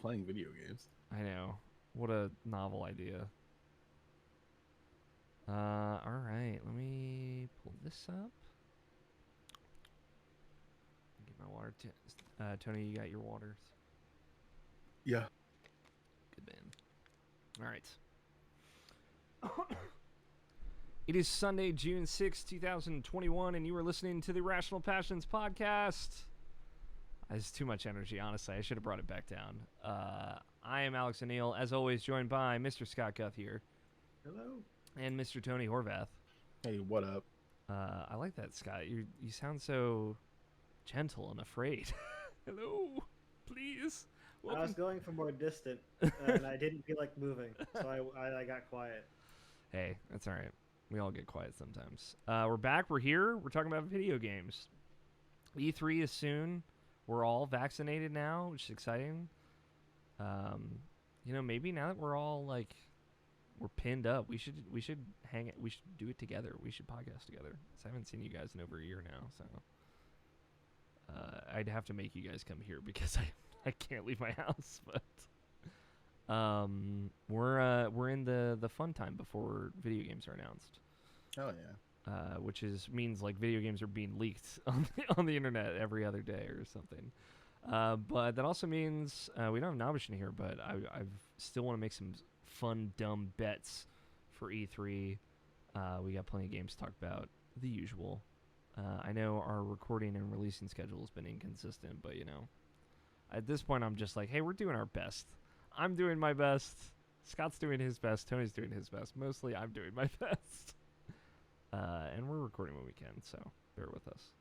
playing video games. I know. What a novel idea. All right. Let me pull this up. Get my water. Tony, you got your waters. Yeah. Good man. All right. It is Sunday, June 6, 2021, and you are listening to the Rational Passions podcast. That's too much energy, honestly. I should have brought it back down. I am Alex O'Neill, as always, joined by Mr. Scott Guth here. Hello. And Mr. Tony Horvath. Hey, what up? I like that, Scott. You sound so gentle and afraid. Hello, please. Welcome. I was going for more distant, and I didn't feel like moving, so I got quiet. Hey, that's all right. We all get quiet sometimes. We're back. We're here. We're talking about video games. E3 is soon. We're all vaccinated now, which is exciting. Maybe now that we're all we're pinned up, we should hang it. We should do it together. We should podcast together. I haven't seen you guys in over a year now, so I'd have to make you guys come here because I can't leave my house. But we're in the fun time before video games are announced. Oh yeah. Which means video games are being leaked on the internet every other day or something. But that also means we don't have Nabish in here, but I still want to make some fun, dumb bets for E3. We got plenty of games to talk about, the usual. I know our recording and releasing schedule has been inconsistent, but at this point I'm just like, hey, we're doing our best. I'm doing my best. Scott's doing his best. Tony's doing his best. Mostly I'm doing my best. And we're recording when we can, so bear with us.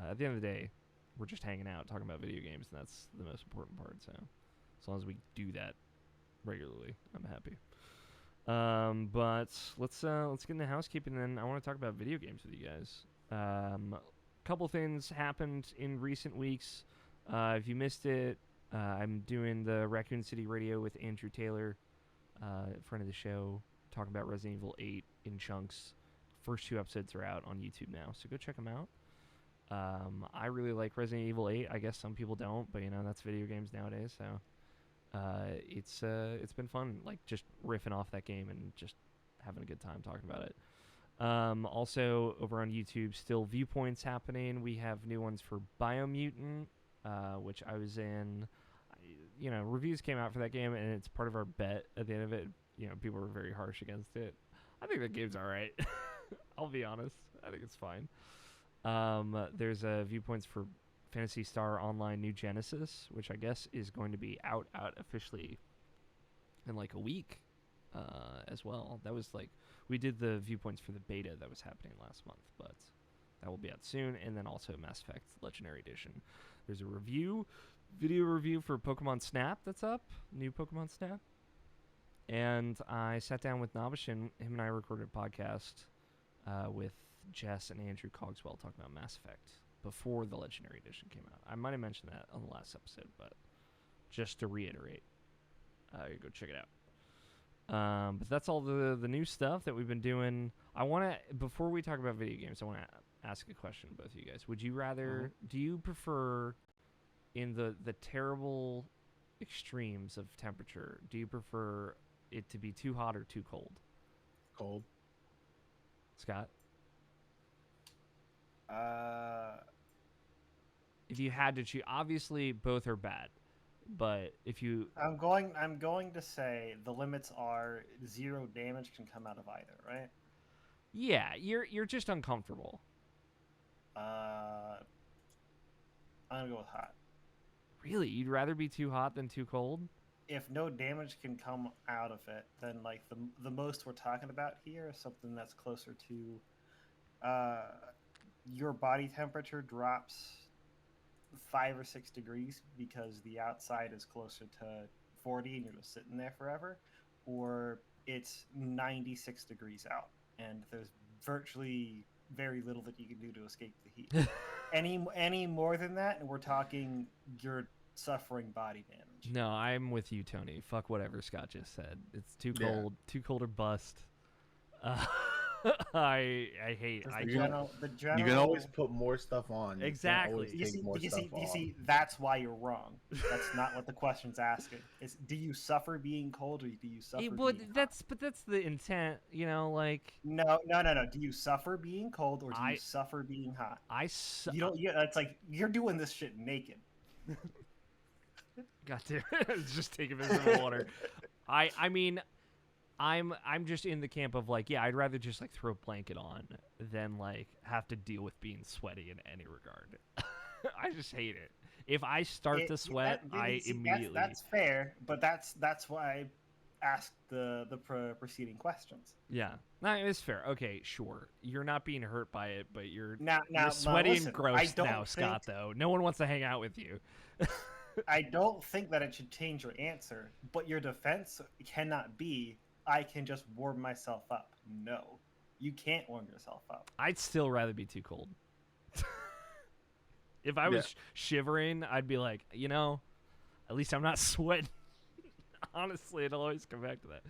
At the end of the day, we're just hanging out, talking about video games, and that's the most important part. So as long as we do that regularly, I'm happy. But let's get into housekeeping, and then I want to talk about video games with you guys. A couple things happened in recent weeks. If you missed it, I'm doing the Raccoon City Radio with Andrew Taylor, friend of the show, talking about Resident Evil 8 in chunks. First 2 episodes are out on YouTube now, so go check them out. I really like Resident Evil 8. I guess some people don't, but that's video games nowadays. So it's been fun, just riffing off that game and just having a good time talking about it. Also over on YouTube, still viewpoints happening. We have new ones for Biomutant, which I was in. Reviews came out for that game, and it's part of our bet at the end of it. People were very harsh against it. I think the game's all right. I'll be honest. I think it's fine. There's viewpoints for Phantasy Star Online New Genesis, which I guess is going to be out officially in a week as well. That was we did the viewpoints for the beta that was happening last month, but that will be out soon. And then also Mass Effect Legendary Edition. There's a video review for Pokemon Snap that's up, new Pokemon Snap. And I sat down with Nabish, and him and I recorded a podcast with Jess and Andrew Cogswell talking about Mass Effect before the Legendary Edition came out. I might have mentioned that on the last episode, but just to reiterate, go check it out. But that's all the new stuff that we've been doing. Before we talk about video games, I want to ask a question to both of you guys. Would you rather, do you prefer, in the terrible extremes of temperature, do you prefer it to be too hot or too cold? Cold. Scott? If you had to choose, obviously both are bad, but if you, I'm going to say the limits are 0 damage can come out of either, right? Yeah, you're just uncomfortable. I'm gonna go with hot. Really, you'd rather be too hot than too cold? If no damage can come out of it, then the most we're talking about here is something that's closer to your body temperature drops 5 or 6 degrees because the outside is closer to 40 and you're just sitting there forever, or it's 96 degrees out and there's virtually very little that you can do to escape the heat. Any more than that, and we're talking you're suffering body damage. No, I'm with you, Tony. Fuck whatever Scott just said. It's too cold. Yeah. Too cold or bust. I hate. Because I the don't. general. You can always put more stuff on. You can't always Exactly. take more stuff off. You see, that's why you're wrong. That's not what the question's asking. It's do you suffer being cold or do you suffer being hot? But that's the intent, you know. Like No. Do you suffer being cold or do you suffer being hot? You don't. Yeah, it's like you're doing this shit naked. God damn it! It's just taking miserable water. I mean, I'm just in the camp of like, yeah, I'd rather just like throw a blanket on than like have to deal with being sweaty in any regard. I just hate it. If I start to sweat, I immediately. That's fair, but that's why I asked the preceding questions. Yeah, no, it's fair. Okay, sure. You're not being hurt by it, but you're now sweaty listen, and gross now, Scott. Though no one wants to hang out with you. I don't think that it should change your answer, but your defense cannot be, I can just warm myself up. No, you can't warm yourself up. I'd still rather be too cold. If I was shivering, I'd be like, you know, at least I'm not sweating. Honestly, it'll always come back to that.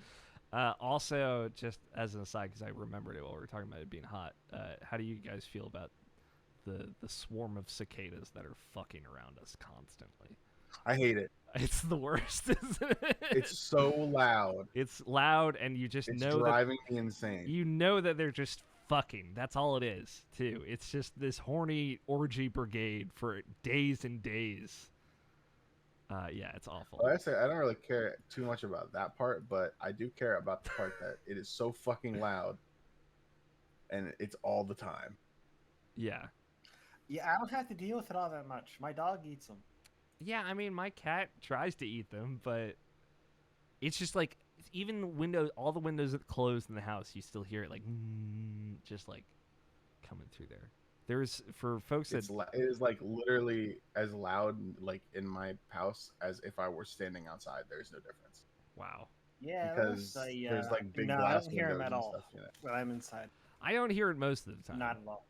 Also, just as an aside, because I remembered it while we were talking about it being hot, how do you guys feel about the swarm of cicadas that are fucking around us constantly? I hate it. It's the worst, isn't it? It's so loud. It's loud, and you just know driving me insane. You know that they're just fucking. That's all it is, too. It's just this horny orgy brigade for days and days. Yeah, it's awful. Well, I say I don't really care too much about that part, but I do care about the part that it is so fucking loud, and it's all the time. Yeah. Yeah, I don't have to deal with it all that much. My dog eats them. Yeah, I mean, my cat tries to eat them, but it's just like even all the windows that closed in the house, you still hear it like just like coming through there. There's for folks that it is like literally as loud like in my house as if I were standing outside. There's no difference. Wow. Yeah, because there's like big glass I don't hear him windows at all stuff, you know? when I'm inside. I don't hear it most of the time. Not at all.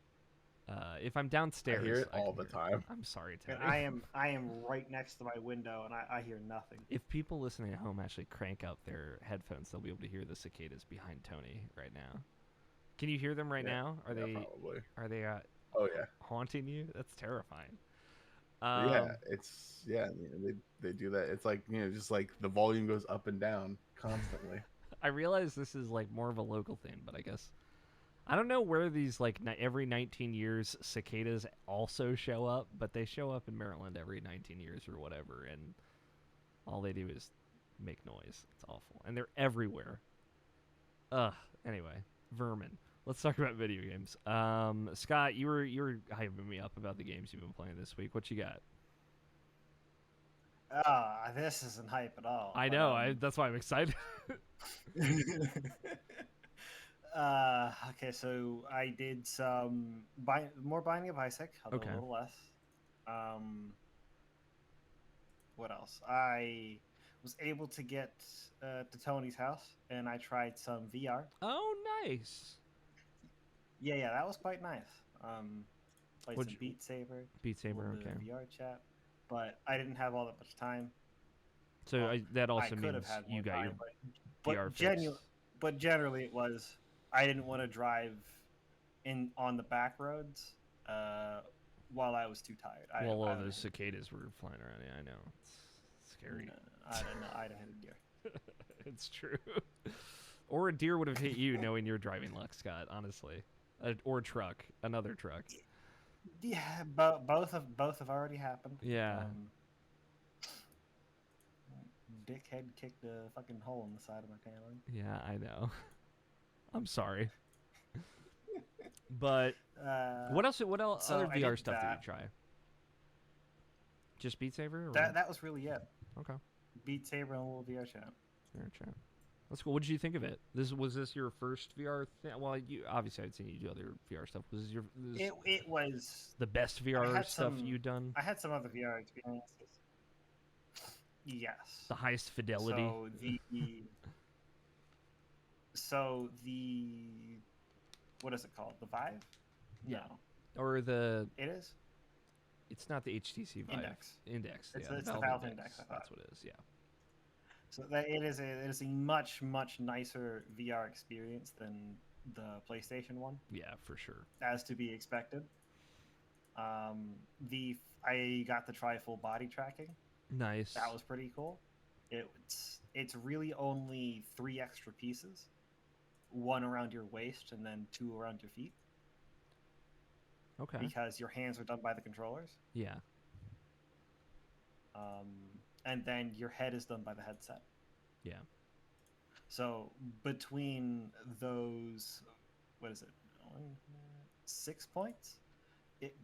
If I'm downstairs, I hear it all the time. I'm sorry, Tony. And I am right next to my window, and I hear nothing. If people listening at home actually crank up their headphones, they'll be able to hear the cicadas behind Tony right now. Can you hear them right now? Are they probably? Are they? Oh yeah. Haunting you? That's terrifying. They do that. It's like, you know, just like the volume goes up and down constantly. I realize this is like more of a local thing, but I guess I don't know where these like every 19 years cicadas also show up, but they show up in Maryland every 19 years or whatever, and all they do is make noise. It's awful, and they're everywhere. Anyway, vermin. Let's talk about video games. Scott, you were hyping me up about the games you've been playing this week. What you got? This isn't hype at all. I know. That's why I'm excited. Okay, so I did some more Binding of Isaac, although a little less. What else? I was able to get to Tony's house, and I tried some VR. Oh, nice. Yeah, that was quite nice. Played some Beat Saber. Beat Saber, okay. VR chat, but I didn't have all that much time. So that also means you got your VR fix. But generally, it was I didn't want to drive on the back roads while I was too tired. All those cicadas were flying around. Yeah, I know. It's scary. No, I don't know. I don't have a deer. It's true. Or a deer would have hit you knowing your driving luck, Scott, honestly. Or a truck. Another truck. Yeah, both have already happened. Yeah. Dickhead kicked a fucking hole in the side of my paneling. Yeah, I know. I'm sorry. But what else other VR stuff did you try? Just Beat Saber? Or? That was really it. Okay. Beat Saber and a little VR chat. VR chat. That's cool. What did you think of it? Was this your first VR thing? Well, obviously I'd seen you do other VR stuff. Was this it was the best VR stuff you'd done? I had some other VR experiences. Yes. The highest fidelity. So the what is it called? The Vive? Yeah. No. Or the It is? It's not the HTC Vive. Index. It's the Valve Index. That's what it is, yeah. So that it is a much nicer VR experience than the PlayStation one, Yeah, for sure. as to be expected. I got to try full body tracking. Nice. That was pretty cool. It's really only 3 extra pieces, 1 around your waist and then 2 around your feet, okay. because your hands are done by the controllers. Yeah. And then your head is done by the headset. Yeah. So between those, what is it, 6 points, it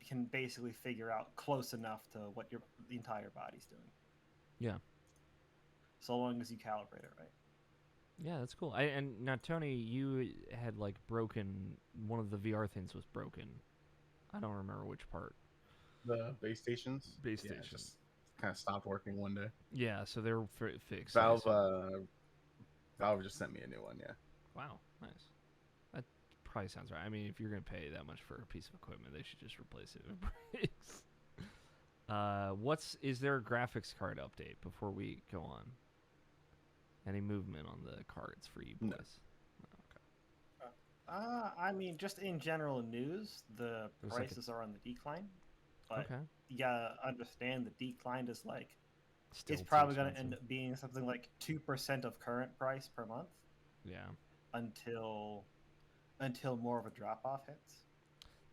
can basically figure out close enough to what the entire body's doing. Yeah. So long as you calibrate it right. Yeah, that's cool. And now, Tony, you had like broken one of the VR things was broken. I don't remember which part. The base stations. Base Yeah, station. just kind of stopped working one day. Yeah, so they're fixed. Valve just sent me a new one. Yeah. Wow, nice. That probably sounds right. I mean, if you're gonna pay that much for a piece of equipment, they should just replace it if it breaks. Is there a graphics card update before we go on? Any movement on the cards for you boys? No. I mean, just in general news, the There's like prices are on the decline. But Okay. you gotta understand the decline is like, Still it's too probably going to expensive. end up being something like 2% of current price per month Yeah. until more of a drop off hits.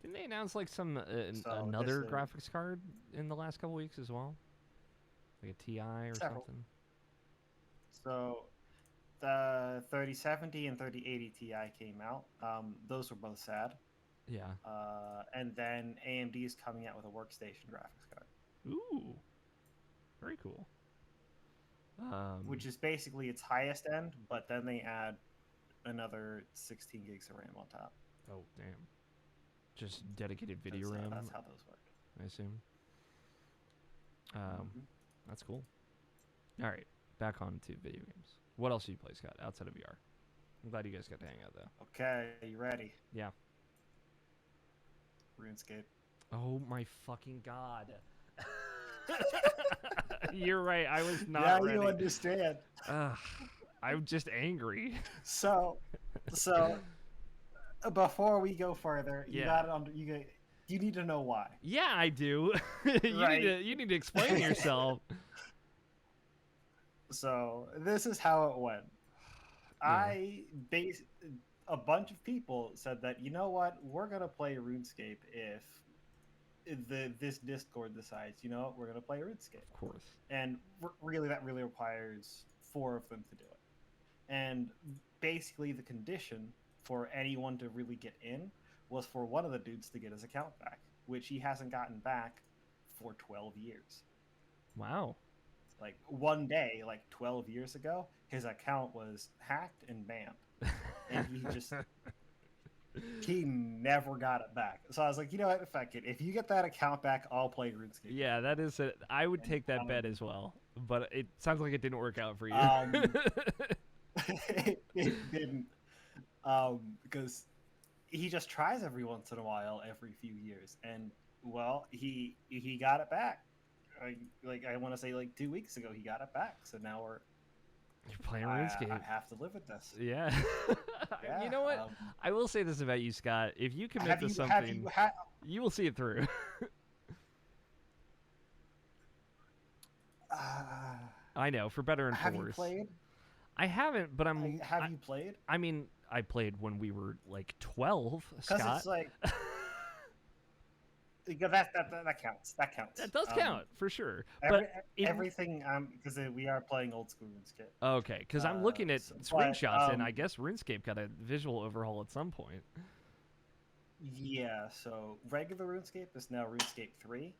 Didn't they announce like some So another this is- graphics card in the last couple weeks as well? Like a TI or Several. something? So the 3070 and 3080 Ti came out. Those were both sad. Yeah. And then AMD is coming out with a workstation graphics card, Ooh. Very cool. which is basically its highest end, but then they add another 16 gigs of RAM on top. Oh, damn. Just dedicated video That's, RAM, That's how those work. I assume. Mhm. That's cool. All right, back on to video games. What else do you play, Scott, outside of VR? I'm glad you guys got to hang out, though. Okay, you ready? Yeah. RuneScape. Oh, my fucking God. You're right. I was not Yeah, ready. you understand. I'm just angry. So before we go further, you Yeah. you need to know why. Yeah, I do. Right. You need to explain yourself. So this is how it went. Yeah. A bunch of people said that, you know what, we're gonna play RuneScape if this Discord decides, you know what, we're gonna play RuneScape. Of course. And really, that really requires 4 of them to do it. And basically, the condition for anyone to really get in was for one of the dudes to get his account back, which he hasn't gotten back for 12 years. Wow. Like, one day, like 12 years ago, his account was hacked and banned. And he never got it back. So I was like, you know what, fuck it. If you get that account back, I'll play RuneScape. Yeah, that is it. I would take that bet as well, but it sounds like it didn't work out for you. It didn't. Because he just tries every once in a while, every few years. And, well, he got it back. I want to say like 2 weeks ago, he got it back. So now You're playing RuneScape. I have to live with this. Yeah. Yeah, You know what? I will say this about you, Scott. If you commit to something, you will see it through. I know, for better and for have worse. you played? I haven't, but Have you played? I mean, I played when we were like 12, Because Scott. it's like... that counts. That counts. That does count, for sure. But everything, because we are playing old school RuneScape. Okay, because I'm looking at but, screenshots, and I guess RuneScape got a visual overhaul at some point. Yeah, so regular RuneScape is now RuneScape 3.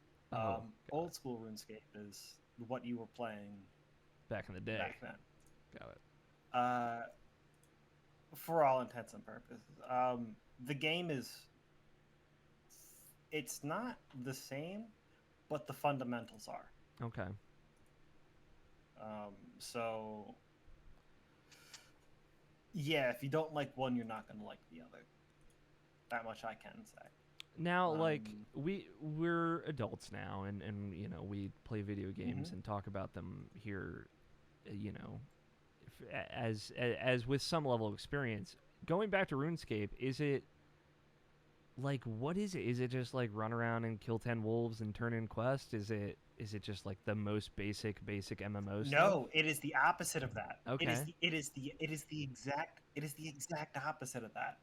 Old school RuneScape is what you were playing back in the day. back then. Got it. For all intents and purposes. The game it's not the same, but the fundamentals are. Okay. So, yeah, if you don't like one, you're not going to like the other. That much I can say. Now, like, we're adults now, and you know, we play video games and talk about them here, you know, as with some level of experience. going back to RuneScape, is it like what is it? Is it just like run around and kill 10 wolves and turn in quests? Is it just like the most basic MMO stuff? No, it is the opposite of that. Okay. It is the exact opposite of that.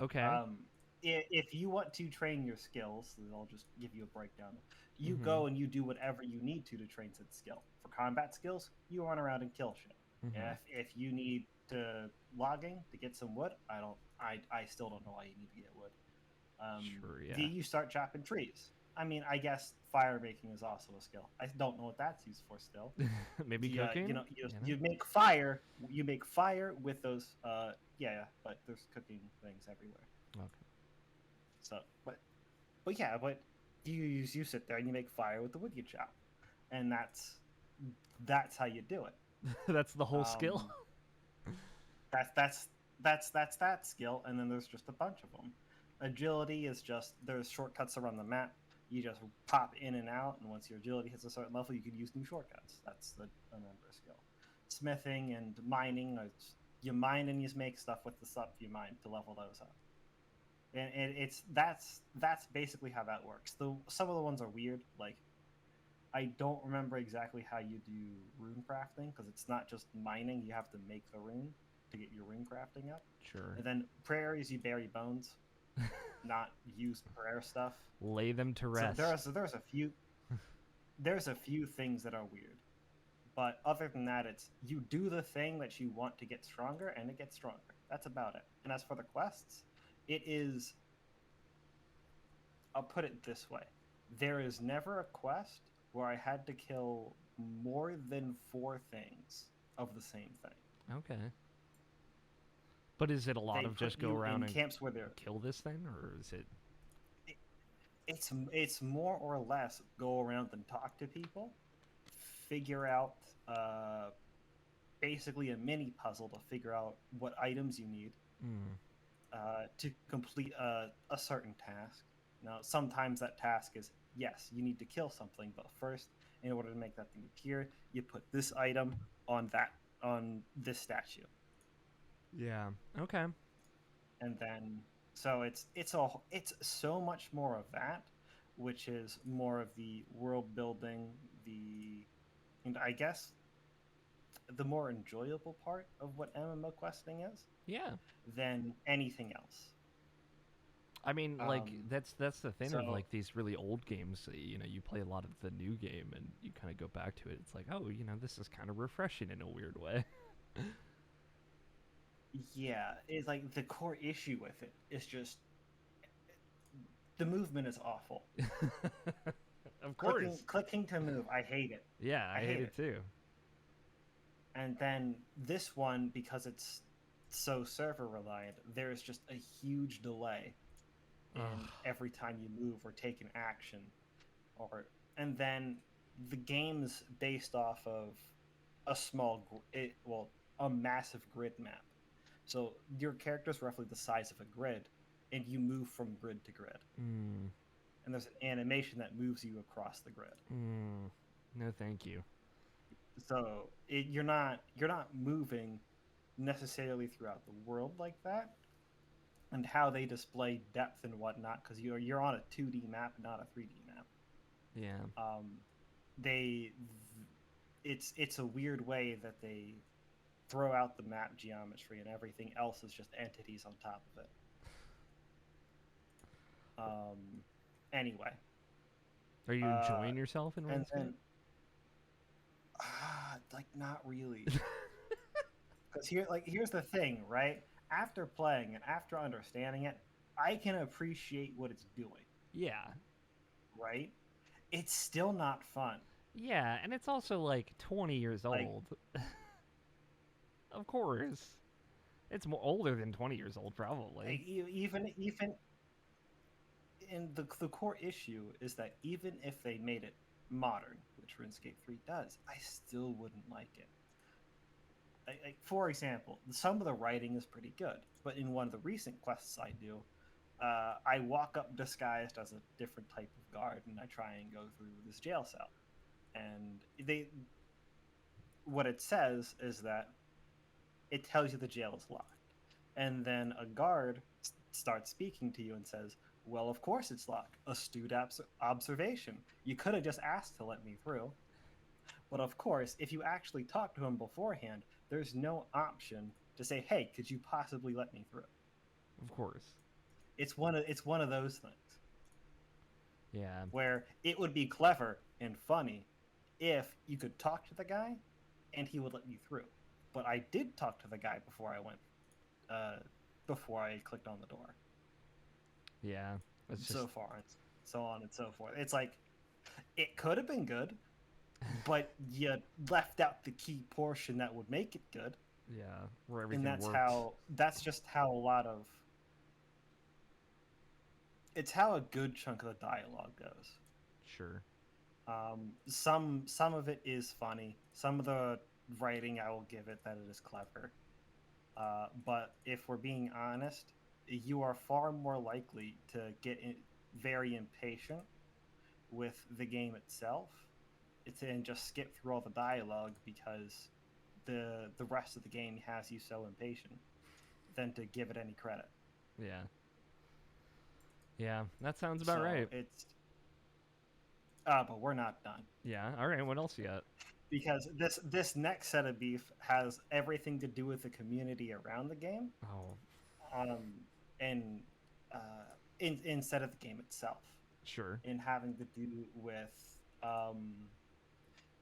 Okay. If you want to train your skills, I'll just give you a breakdown. You Mhm. go and you do whatever you need to train said skill. For combat skills, you run around and kill shit. Mhm. If you need to logging to get some wood, I still don't know why you need to get wood. Sure, yeah. You start chopping trees. I mean, I guess fire making is also a skill. I don't know what that's used for still. Maybe You cooking? know, You know? you make fire. You make fire with those. Yeah, but there's cooking things everywhere. Okay. So, but yeah, but you sit there and you make fire with the wood you chop, and that's how you do it. That's the whole skill. Um, that's that skill, and then there's just a bunch of them. Agility is just there's shortcuts around the map. You just pop in and out, and once your agility hits a certain level, you can use new shortcuts. That's the another skill. Smithing and mining, you mine and you make stuff with the stuff you mine to level those up. And it's that's basically how that works. Some of the ones are weird, like I don't remember exactly how you do rune crafting because it's not just mining. You have to make the rune to get your rune crafting up. Sure. And then prairies, you bury bones, not use prayer stuff. Lay them to So rest. there's a few things that are weird, but other than that, it's you do the thing that you want to get stronger, and it gets stronger. That's about it. And as for the quests, it is. I'll put it this way: there is never a quest where I had to kill more than 4 things of the same thing. Okay. But is it a lot They of put just go you around in and camps where they're kill this thing, or is it? it's more or less go around and talk to people, figure out basically a mini puzzle to figure out what items you need Mm. to complete a certain task. Now, sometimes that task is yes, you need to kill something, but first, in order to make that thing appear, you put this item on this statue, Yeah. Okay. and then so it's so much more of that, which is more of the world building, and I guess the more enjoyable part of what MMO questing is Yeah. than anything else. I mean, like Um, that's the thing of so like these really old games. You play a lot of the new game, and you kind of go back to it. It's like, oh, this is kind of refreshing in a weird way. yeah, it's like the core issue with it is just the movement is awful. Of course. Clicking to move, I hate it. Yeah, I I hate hate it it. too. And then this one, because it's so server reliant, there's just a huge delay in Ugh. every time you move or take an action, or and then the game's based off of a massive grid map. So your character's roughly the size of a grid, and you move from grid to grid. Mm. And there's an animation that moves you across the grid. Mm. No, thank you. So you're not moving necessarily throughout the world like that, and how they display depth and whatnot because you're on a 2D map, not a 3D map. Yeah. They it's a weird way that they throw out the map geometry and everything else is just entities on top of it. Anyway, Are you enjoying yourself in and RuneScape? then like not really, because here's the thing, right? After playing and after understanding it, I can appreciate what it's doing, Yeah. right? It's still not fun. Yeah, and it's also like 20 years Like old. Of course. It's more older than 20 years old, probably. even and the core issue is that even if they made it modern, which RuneScape 3 does, I still wouldn't like it. For example, some of the writing is pretty good, but in one of the recent quests I do, I walk up disguised as a different type of guard, and I try and go through this jail cell. And what it says is that it tells you the jail is locked. And then a guard starts speaking to you and says, "Well, of course it's locked. Astute observation. You could have just asked to let me through." But of course, if you actually talk to him beforehand, there's no option to say, "Hey, could you possibly let me through?" Of course. It's one of those things Yeah. where it would be clever and funny if you could talk to the guy and he would let you through. But I did talk to the guy before I clicked on the door. Yeah. It's just So far, and so on and so forth. It's like it could have been good, but you left out the key portion that would make it good, yeah, where and everything worked. that's just how a lot of it's how a good chunk of the dialogue goes. Sure. Some of it is funny. Some of the writing, I will give it that it is clever. But if we're being honest, you are far more likely to very impatient with the game itself and just skip through all the dialogue because the rest of the game has you so impatient than to give it any credit. Yeah. Yeah, that sounds about So right. it's but we're not done Yeah. All right. What else you got? because this next set of beef has everything to do with the community around the game, Oh, um, and instead of the game itself, sure. in having to do with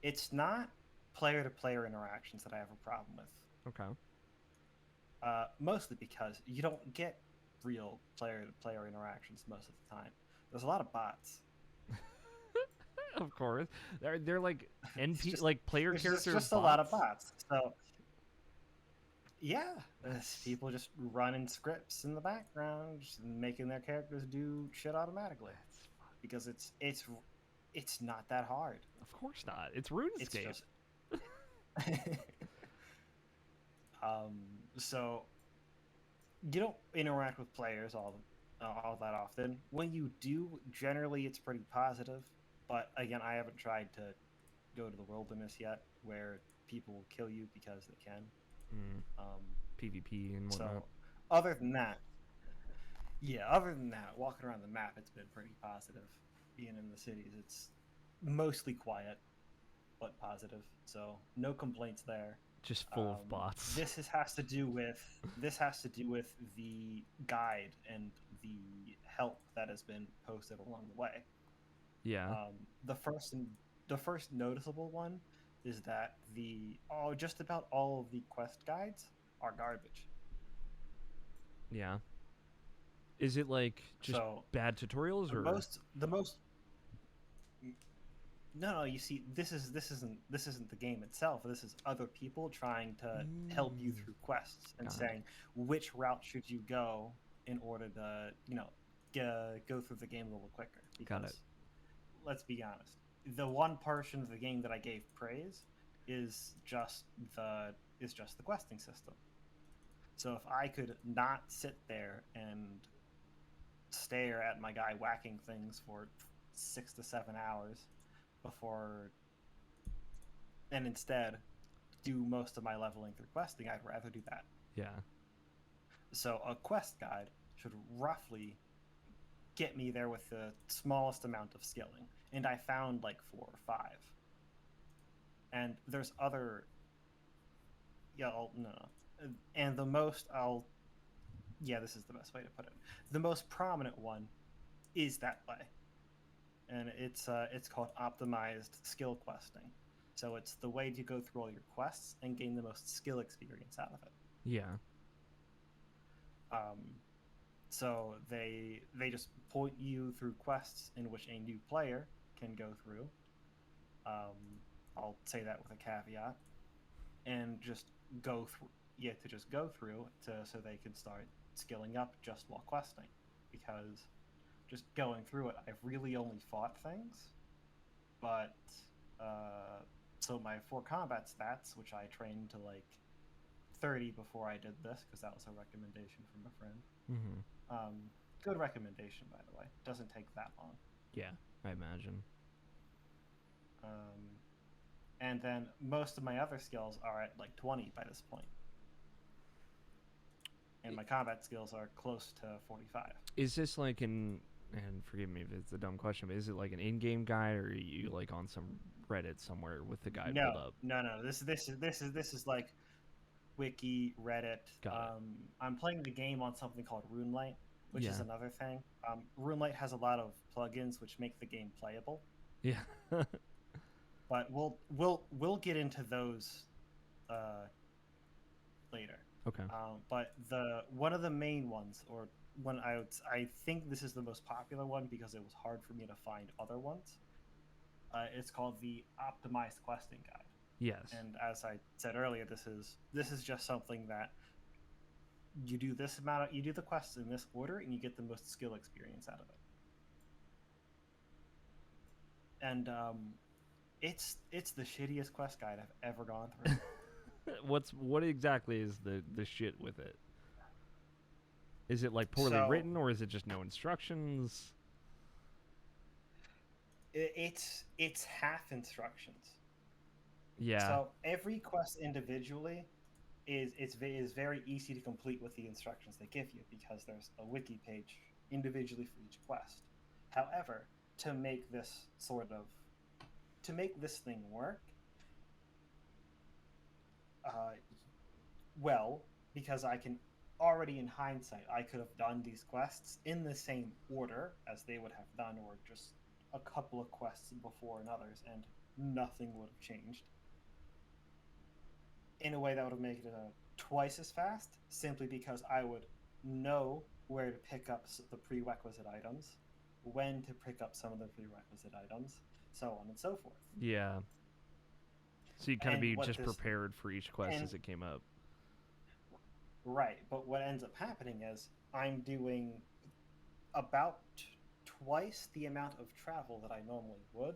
it's not player to player interactions that I have a problem with. Okay. Mostly because you don't get real player to player interactions most of the time. There's a lot of bots. Of course. They're like Just, like player there's character just a lot of bots. So yeah, people just running scripts in the background, just making their characters do shit automatically because it's not that hard. Of course not. It's It's RuneScape. just so you don't interact with players all that often. When you do, generally it's pretty positive. But again, I haven't tried to go to the wilderness yet, where people will kill you because they can. Mm, Um, PvP and whatnot. so, other than that, other than that, walking around the map, it's been pretty positive. Being in the cities, it's mostly quiet but positive, so no complaints there. Just full of bots. Has to do with the guide and the help that has been posted along the way. Yeah. The first noticeable one is that just about all of the quest guides are garbage. Yeah. Is it like just bad tutorials or the most No, you see, this isn't the game itself. This is other people trying to help you through quests and saying which route should you go in order to, go through the game a little quicker. Because, Got it. let's be honest, the one portion of the game that I gave praise is just the questing system. So if I could not sit there and stare at my guy whacking things for 6 to 7 hours before and instead do most of my leveling through questing, I'd rather do that. Yeah. So a quest guide should roughly get me there with the smallest amount of skilling, and I found like 4 or 5. And there's other and the most this is the best way to put it. The most prominent one is that way. And it's called optimized skill questing. So it's the way to go through all your quests and gain the most skill experience out of it. Yeah. So they just point you through quests in which a new player can go through. I'll say that with a caveat, and just go through. So they can start skilling up just while questing, because just going through it, I've really only fought things. But so my 4 combat stats, which I trained to like 30 before I did this, because that was a recommendation from a friend. Mm-hmm. Good recommendation, by the way. Doesn't take that long. Yeah, I imagine. And then most of my other skills are at like 20 by this point. and my combat skills are close to 45. Is this like an, and forgive me if it's a dumb question, but is it like an in-game guide, or are you like on some Reddit somewhere with the guide pulled up? No. This is like Wiki, Reddit. Got I'm playing the game on something called RuneLite, which is Yeah. another thing. RuneLite has a lot of plugins which make the game playable, Yeah. but we'll get into those later. Okay. But one of the main ones, or one I think this is the most popular one because it was hard for me to find other ones. It's called the Optimized Questing Guide. Yes. And as I said earlier, this is just something that you do you do the quests in this order, and you get the most skill experience out of it. And it's the shittiest quest guide I've ever gone through. What exactly is the shit with it? Is it like poorly So- written, or is it just no instructions? It's half instructions. Yeah. So every quest individually is very easy to complete with the instructions they give you, because there's a wiki page individually for each quest. However, to make this thing work, because I can already in hindsight, I could have done these quests in the same order as they would have done, or just a couple of quests before and others, and nothing would have changed. In a way that would have made it twice as fast, simply because I would know where to pick up the prerequisite items, when to pick up some of the prerequisite items, so on and so forth. Yeah. So you kind of And be what just this- prepared for each quest and- as it came up. Right, but what ends up happening is I'm doing about twice the amount of travel that I normally would.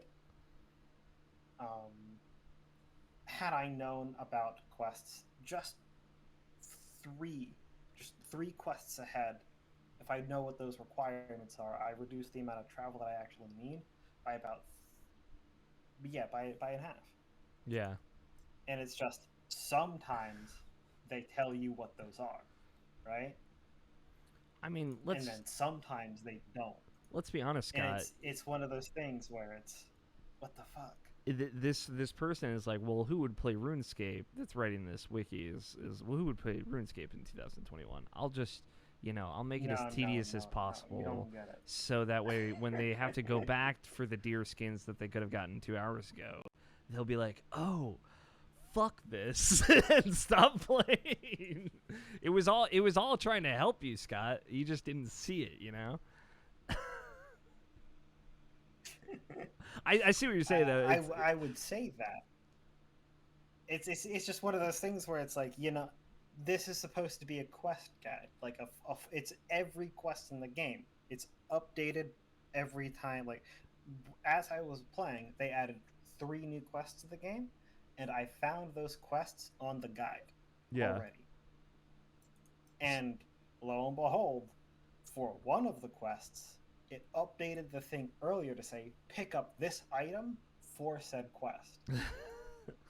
Had I known about quests just three quests ahead, if I know what those requirements are, I reduce the amount of travel that I actually need by about by in half. Yeah. And it's just sometimes they tell you what those are, right? I mean, And then sometimes they don't. let's be honest, Scott. And it's one of those things where it's, what the fuck? This person is like, well, who would play RuneScape? That's writing this wiki is well, who would play RuneScape in 2021? I'll just, I'll make it as tedious as possible, you don't get it. so that way when they have to go back for the deer skins that they could have gotten 2 hours ago, they'll be like, oh, fuck this, and stop playing. It was all trying to help you, Scott. You just didn't see it, I see what you're saying, though. I would say that. It's just one of those things where it's like, this is supposed to be a quest guide. Like it's every quest in the game. It's updated every time. Like, as I was playing, they added 3 new quests to the game, and I found those quests on the guide already. And lo and behold, for one of the quests, it updated the thing earlier to say, pick up this item for said quest.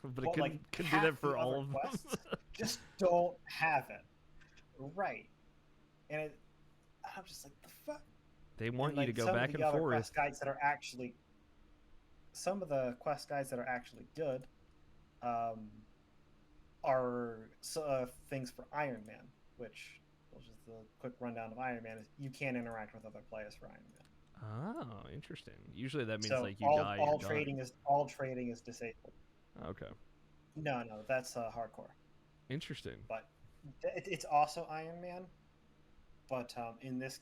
But it couldn't do that for all of them. Quests just don't have it. Right. And I'm just like, the fuck? They want you to go some back of the and other forth. Quest guides that are actually, some of the quest guides that are actually good are things for Iron Man, which just the quick rundown of Iron Man is you can't interact with other players for Iron Man. Oh, interesting. Usually that means So like you die. all you're trading done. is all trading is disabled. Okay. No, that's hardcore. Interesting. But it's also Iron Man. But in this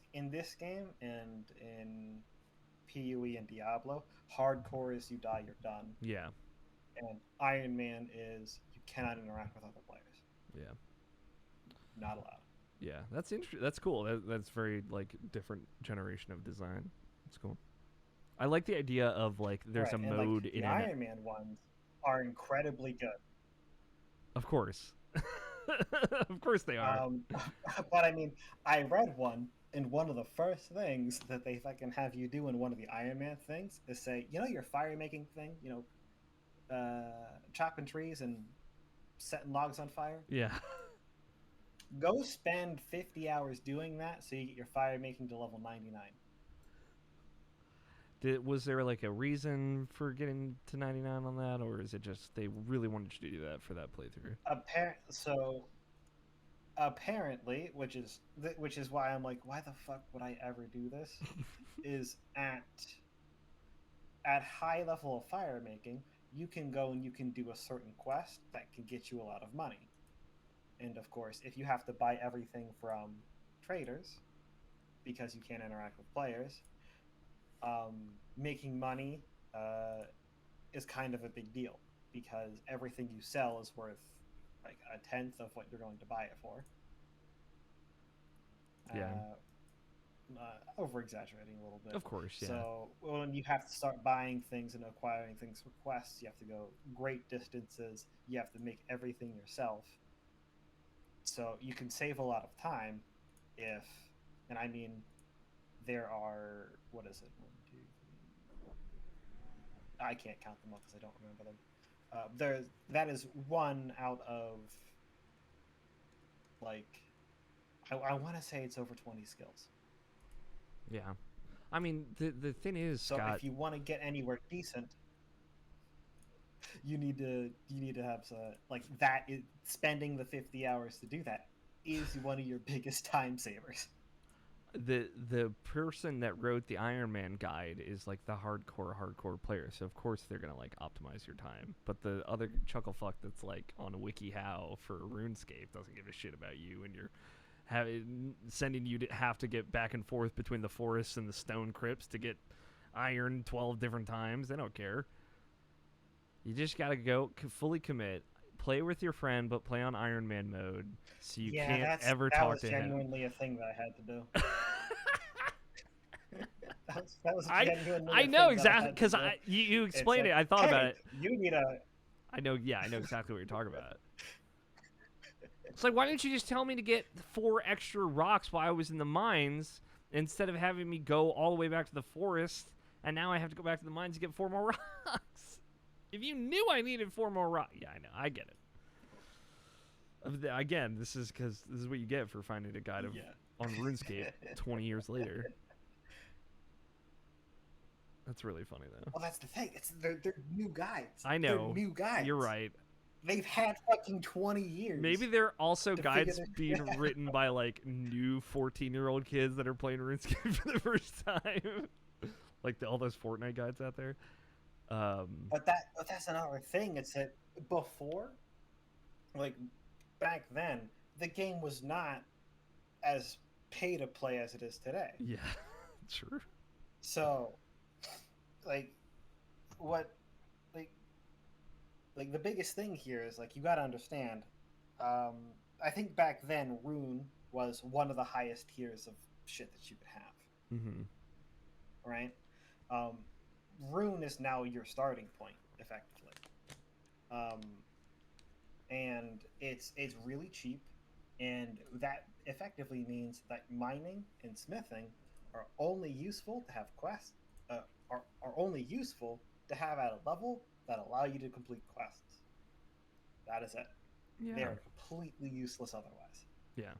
game and in PUE and Diablo, hardcore is you die, you're done. Yeah. And Iron Man is you cannot interact with other players. Yeah. Not allowed. Yeah, that's interesting. That's cool. That's very like different generation of design. That's cool. I like the idea of like there's Right, a and, mode like, in the an. Iron Man ones are incredibly good. Of course. Of course they are. But I mean, I read one, and one of the first things that they fucking have you do in one of the Iron Man things is say, your fire making thing, chopping trees and setting logs on fire. Yeah. Go spend 50 hours doing that so you get your fire making to level 99. Was there like a reason for getting to 99 on that, or is it just they really wanted you to do that for that playthrough? So apparently, which is why I'm like, why the fuck would I ever do this? Is at high level of fire making, you can go and you can do a certain quest that can get you a lot of money. And of course, if you have to buy everything from traders because you can't interact with players, making money is kind of a big deal because everything you sell is worth like a tenth of what you're going to buy it for. Yeah. Over exaggerating a little bit. Of course, yeah. So when you have to start buying things and acquiring things for quests, you have to go great distances. You have to make everything yourself. So you can save a lot of time if, and I mean, there are, what is it? 1, 2, 3. I can't count them up because I don't remember them. That is one out of, like, I want to say it's over 20 skills. Yeah. I mean, the thing is, so Scott, if you want to get anywhere decent, you need to have like that. Spending the 50 hours to do that is one of your biggest time savers. The person that wrote the Iron Man guide is like the hardcore player, so of course they're gonna like optimize your time. But the other chucklefuck that's like on WikiHow for RuneScape doesn't give a shit about you, and you're sending you to have to get back and forth between the forests and the stone crypts to get iron 12 different times. They don't care. You just gotta go fully commit, play with your friend, but play on Iron Man mode, so you can't ever talk to him. That was genuinely a thing that I had to do. that was genuinely I know exactly, because you explained it. I thought about it. You need a... I know exactly what you're talking about. It's like, why didn't you just tell me to get 4 extra rocks while I was in the mines instead of having me go all the way back to the forest, and now I have to go back to the mines to get 4 more rocks? If you knew I needed 4 more rocks... Yeah, I know. I get it. Again, this is what you get for finding a guide on RuneScape 20 years later. That's really funny, though. Well, that's the thing. They're new guides. I know. They're new guides. You're right. They've had fucking 20 years. Maybe they're also guides being written by like new 14-year-old kids that are playing RuneScape for the first time. Like all those Fortnite guides out there. But that's another thing. It's that before, like back then, the game was not as pay to play as it is today. Yeah, true. So, like, the biggest thing here is like you got to understand. I think back then Rune was one of the highest tiers of shit that you could have. Mm-hmm. Right. Rune is now your starting point, effectively, and it's really cheap, and that effectively means that mining and smithing are only useful to have quests, are only useful to have at a level that allow you to complete quests. That is it. Yeah. They're completely useless otherwise. Yeah.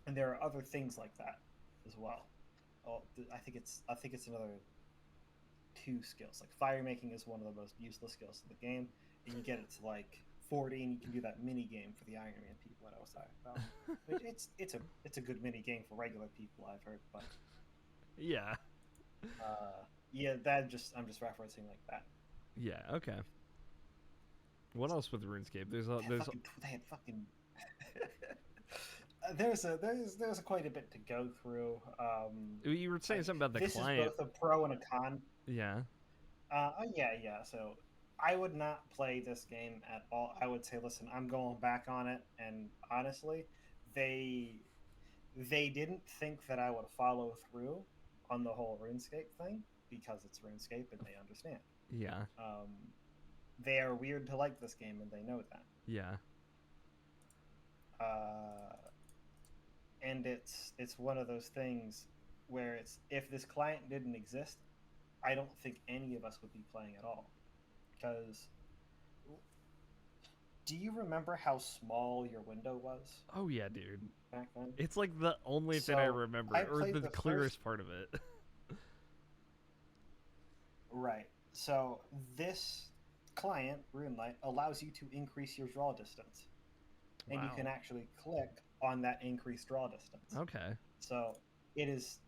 And there are other things like that as well. Oh, I think it's another 2 skills. Like fire making is one of the most useless skills in the game, and you get it to like 40, and you can do that mini game for the Iron Man people that I was talking about. It's a good mini game for regular people, I've heard, but yeah, I'm just referencing like that. Yeah. Okay. What else with RuneScape? There's quite a bit to go through. You were saying something about the client. This is both a pro and a con. Yeah. Yeah. So I would not play this game at all. I would say, listen, I'm going back on it, and honestly, they didn't think that I would follow through on the whole RuneScape thing because it's RuneScape and they understand. Yeah. They are weird to like this game, and they know that. Yeah. And it's one of those things where it's, if this client didn't exist, I don't think any of us would be playing at all, because Do you remember how small your window was Oh yeah, dude. back then? It's like the only thing I So remember, I or played the the clearest first. part of it. Right. So this client, RuneLight, allows you to increase your draw distance, and you can Wow. actually click on that increased draw distance. Okay. So it is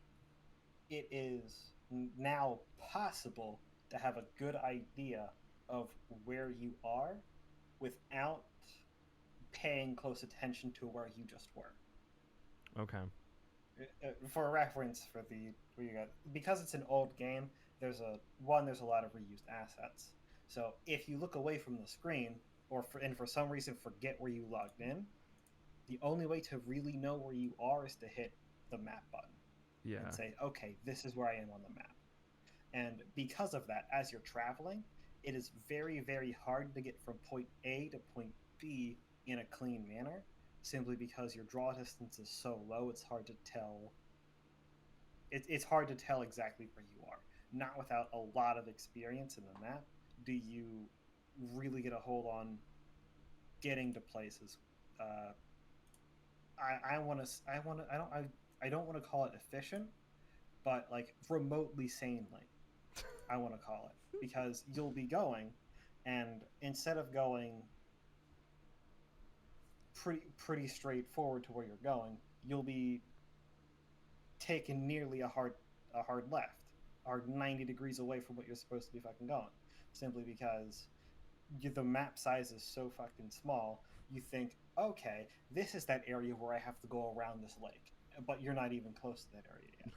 now possible to have a good idea of where you are without paying close attention to where you just were. Okay. For reference, for you guys, because it's an old game, there's a lot of reused assets. So if you look away from the screen, and for some reason forget where you logged in, the only way to really know where you are is to hit the map button Yeah. and say, okay, this is where I am on the map. And because of that, as you're traveling, it is very, very hard to get from point A to point B in a clean manner, simply because your draw distance is so low, it's hard to tell. It's hard to tell exactly where you are. Not without a lot of experience in the map do you really get a hold on getting to places. Uh, I don't want to call it efficient, but like remotely sanely. I want to call it, because you'll be going, and instead of going pretty straightforward to where you're going, you'll be taking nearly a hard left, or 90 degrees away from what you're supposed to be fucking going, simply because the map size is so fucking small. You think, okay, this is that area where I have to go around this lake, but you're not even close to that area yet.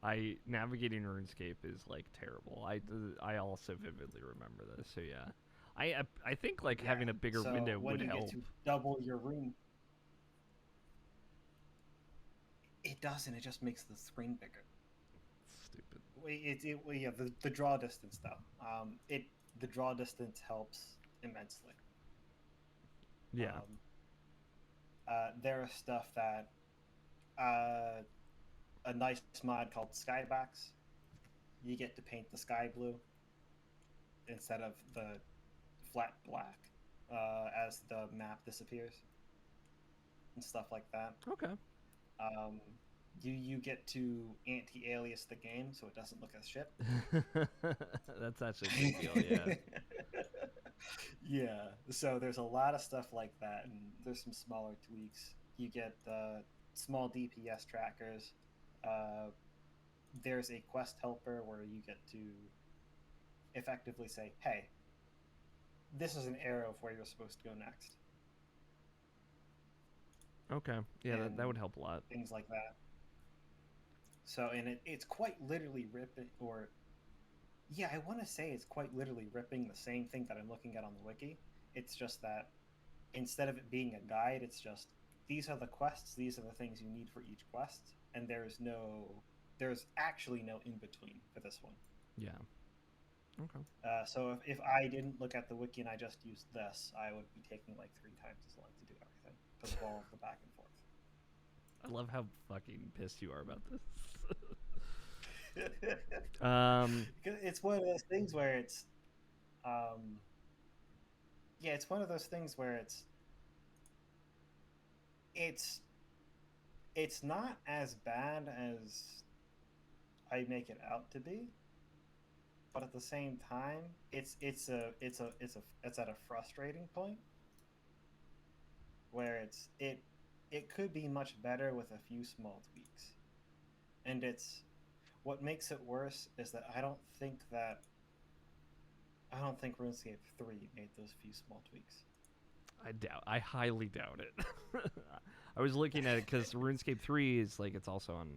I navigating RuneScape is like terrible. I also vividly remember this. So yeah. I think like Yeah. having a bigger So window when would you help. get to double your room, it doesn't. It just makes the screen bigger. Stupid. Yeah, the draw distance though. The draw distance helps immensely. Yeah. There is stuff that a nice mod called Skybox. You get to paint the sky blue instead of the flat black as the map disappears and stuff like that. Okay. Um, you get to anti-alias the game so it doesn't look as shit. That's actually a big deal. Yeah. Yeah. So there's a lot of stuff like that, and there's some smaller tweaks. You get small DPS trackers. Uh, there's a quest helper where you get to effectively say, "Hey, this is an arrow of where you're supposed to go next." Okay. Yeah, that would help a lot. Things like that. So, and it's quite literally ripping, or yeah, I want to say it's quite literally ripping the same thing that I'm looking at on the wiki. It's just that instead of it being a guide, it's just these are the quests, these are the things you need for each quest, and there's actually no in between for this one. Yeah. Okay. So if I didn't look at the wiki and I just used this, I would be taking like 3 times as long to do everything because of all of the back and forth. I love how fucking pissed you are about this. It's one of those things where it's one of those things where it's not as bad as I make it out to be, but at the same time, it's at a frustrating point where it could be much better with a few small tweaks, and it's what makes it worse is that I don't think RuneScape 3 made those few small tweaks. I highly doubt it. I was looking at it because RuneScape 3 is like it's also on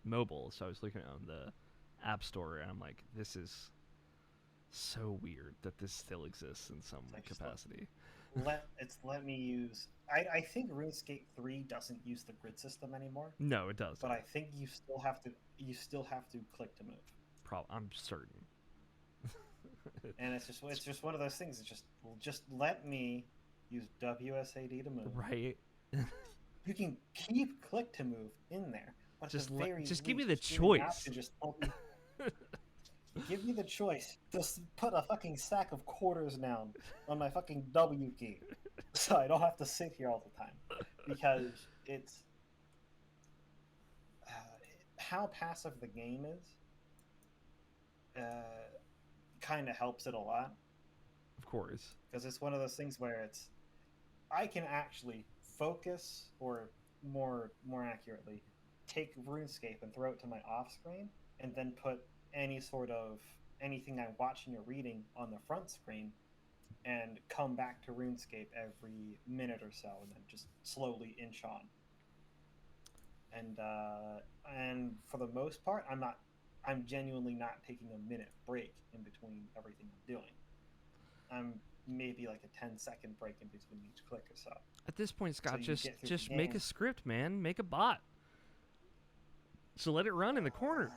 mobile, so I was looking on the App Store and I'm like, this is so weird that this still exists in some capacity. Let me use. I think RuneScape 3 doesn't use the grid system anymore. No, it does. But I think you still have to click to move. I'm certain. And it's just one of those things. It's just let me use WSAD to move. Right. You can keep click to move in there, but just give me the choice. Give me the choice. Just put a fucking sack of quarters down on my fucking W key, so I don't have to sit here all the time. Because it's how passive the game is. Kind of helps it a lot. Of course. Because it's one of those things where I can actually focus, or more accurately, take RuneScape and throw it to my off screen, and then put any sort of anything I'm watching or reading on the front screen, and come back to RuneScape every minute or so, and then just slowly inch on. And for the most part, I'm genuinely not taking a minute break in between everything I'm doing. I'm maybe like a 10-second break in between each click or so. At this point, Scott, So just make a script, man. Make a bot. So let it run in the corner.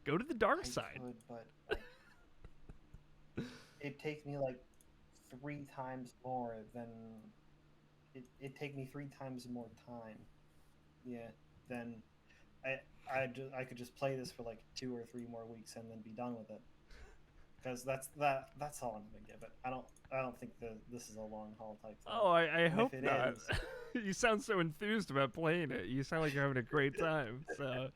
Go to the dark side. Could, but like, it takes me like 3 times more than it take me 3 times more time. Yeah, then I could just play this for like 2 or 3 more weeks and then be done with it. Because that's all I'm gonna give it. I don't think this is a long haul type thing. Oh, I hope not. Is, You sound so enthused about playing it. You sound like you're having a great time. So.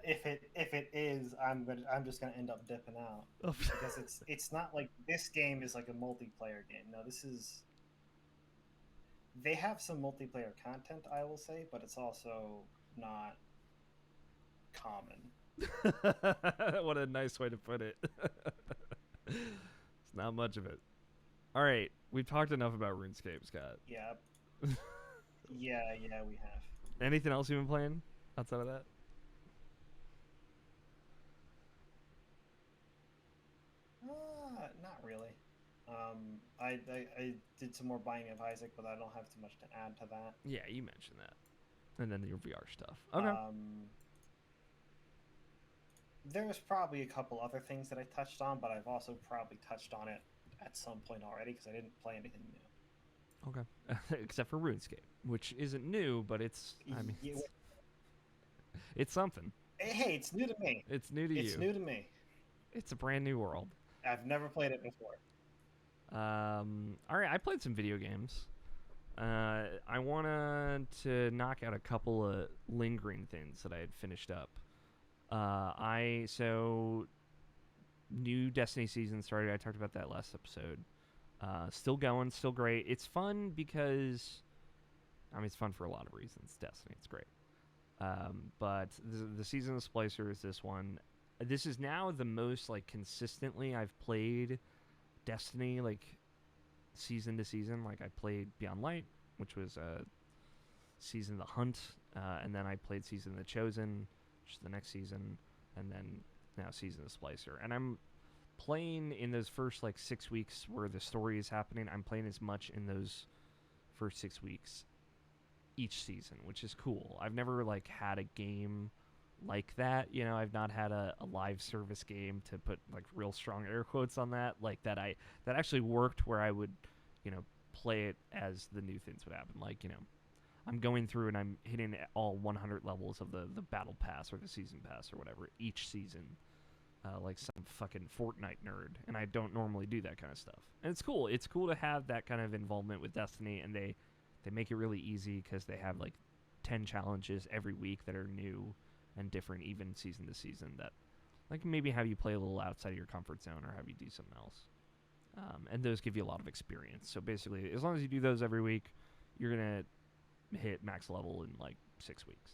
If it is, I'm just gonna end up dipping out because it's not like this game is like a multiplayer game. No, they have some multiplayer content, I will say, but it's also not common. What a nice way to put it. It's not much of it. All right, we've talked enough about RuneScape, Scott. Yeah. yeah, we have. Anything else you've been playing outside of that? Not really. I did some more buying of Isaac, but I don't have too much to add to that. Yeah, you mentioned that. And then your VR stuff. Okay. There was probably a couple other things that I touched on, but I've also probably touched on it at some point already because I didn't play anything new. Okay. Except for RuneScape, which isn't new, but it's it's something. Hey, it's new to me. It's new to you. It's new to me. It's a brand new world. I've never played it before. All right, I played some video games. I wanted to knock out a couple of lingering things that I had finished up. So new Destiny season started. I talked about that last episode. Still going, still great. It's fun because, it's fun for a lot of reasons. Destiny, it's great. But the season of Splicer is this one. This is now the most like consistently I've played Destiny like season to season. Like I played Beyond Light, which was season of the Hunt, and then I played season of the Chosen, which is the next season, and then now season of Splicer. And I'm playing in those first like 6 weeks where the story is happening. I'm playing as much in those first 6 weeks each season, which is cool. I've never like had a game like that, I've not had a live service game, to put like real strong air quotes on that, like that actually worked, where I would play it as the new things would happen. Like I'm going through and I'm hitting all 100 levels of the battle pass or the season pass or whatever each season, like some fucking Fortnite nerd, and I don't normally do that kind of stuff. And it's cool to have that kind of involvement with Destiny, and they make it really easy because they have like 10 challenges every week that are new and different, even season to season, that like maybe have you play a little outside of your comfort zone or have you do something else. And those give you a lot of experience. So basically, as long as you do those every week, you're going to hit max level in like 6 weeks.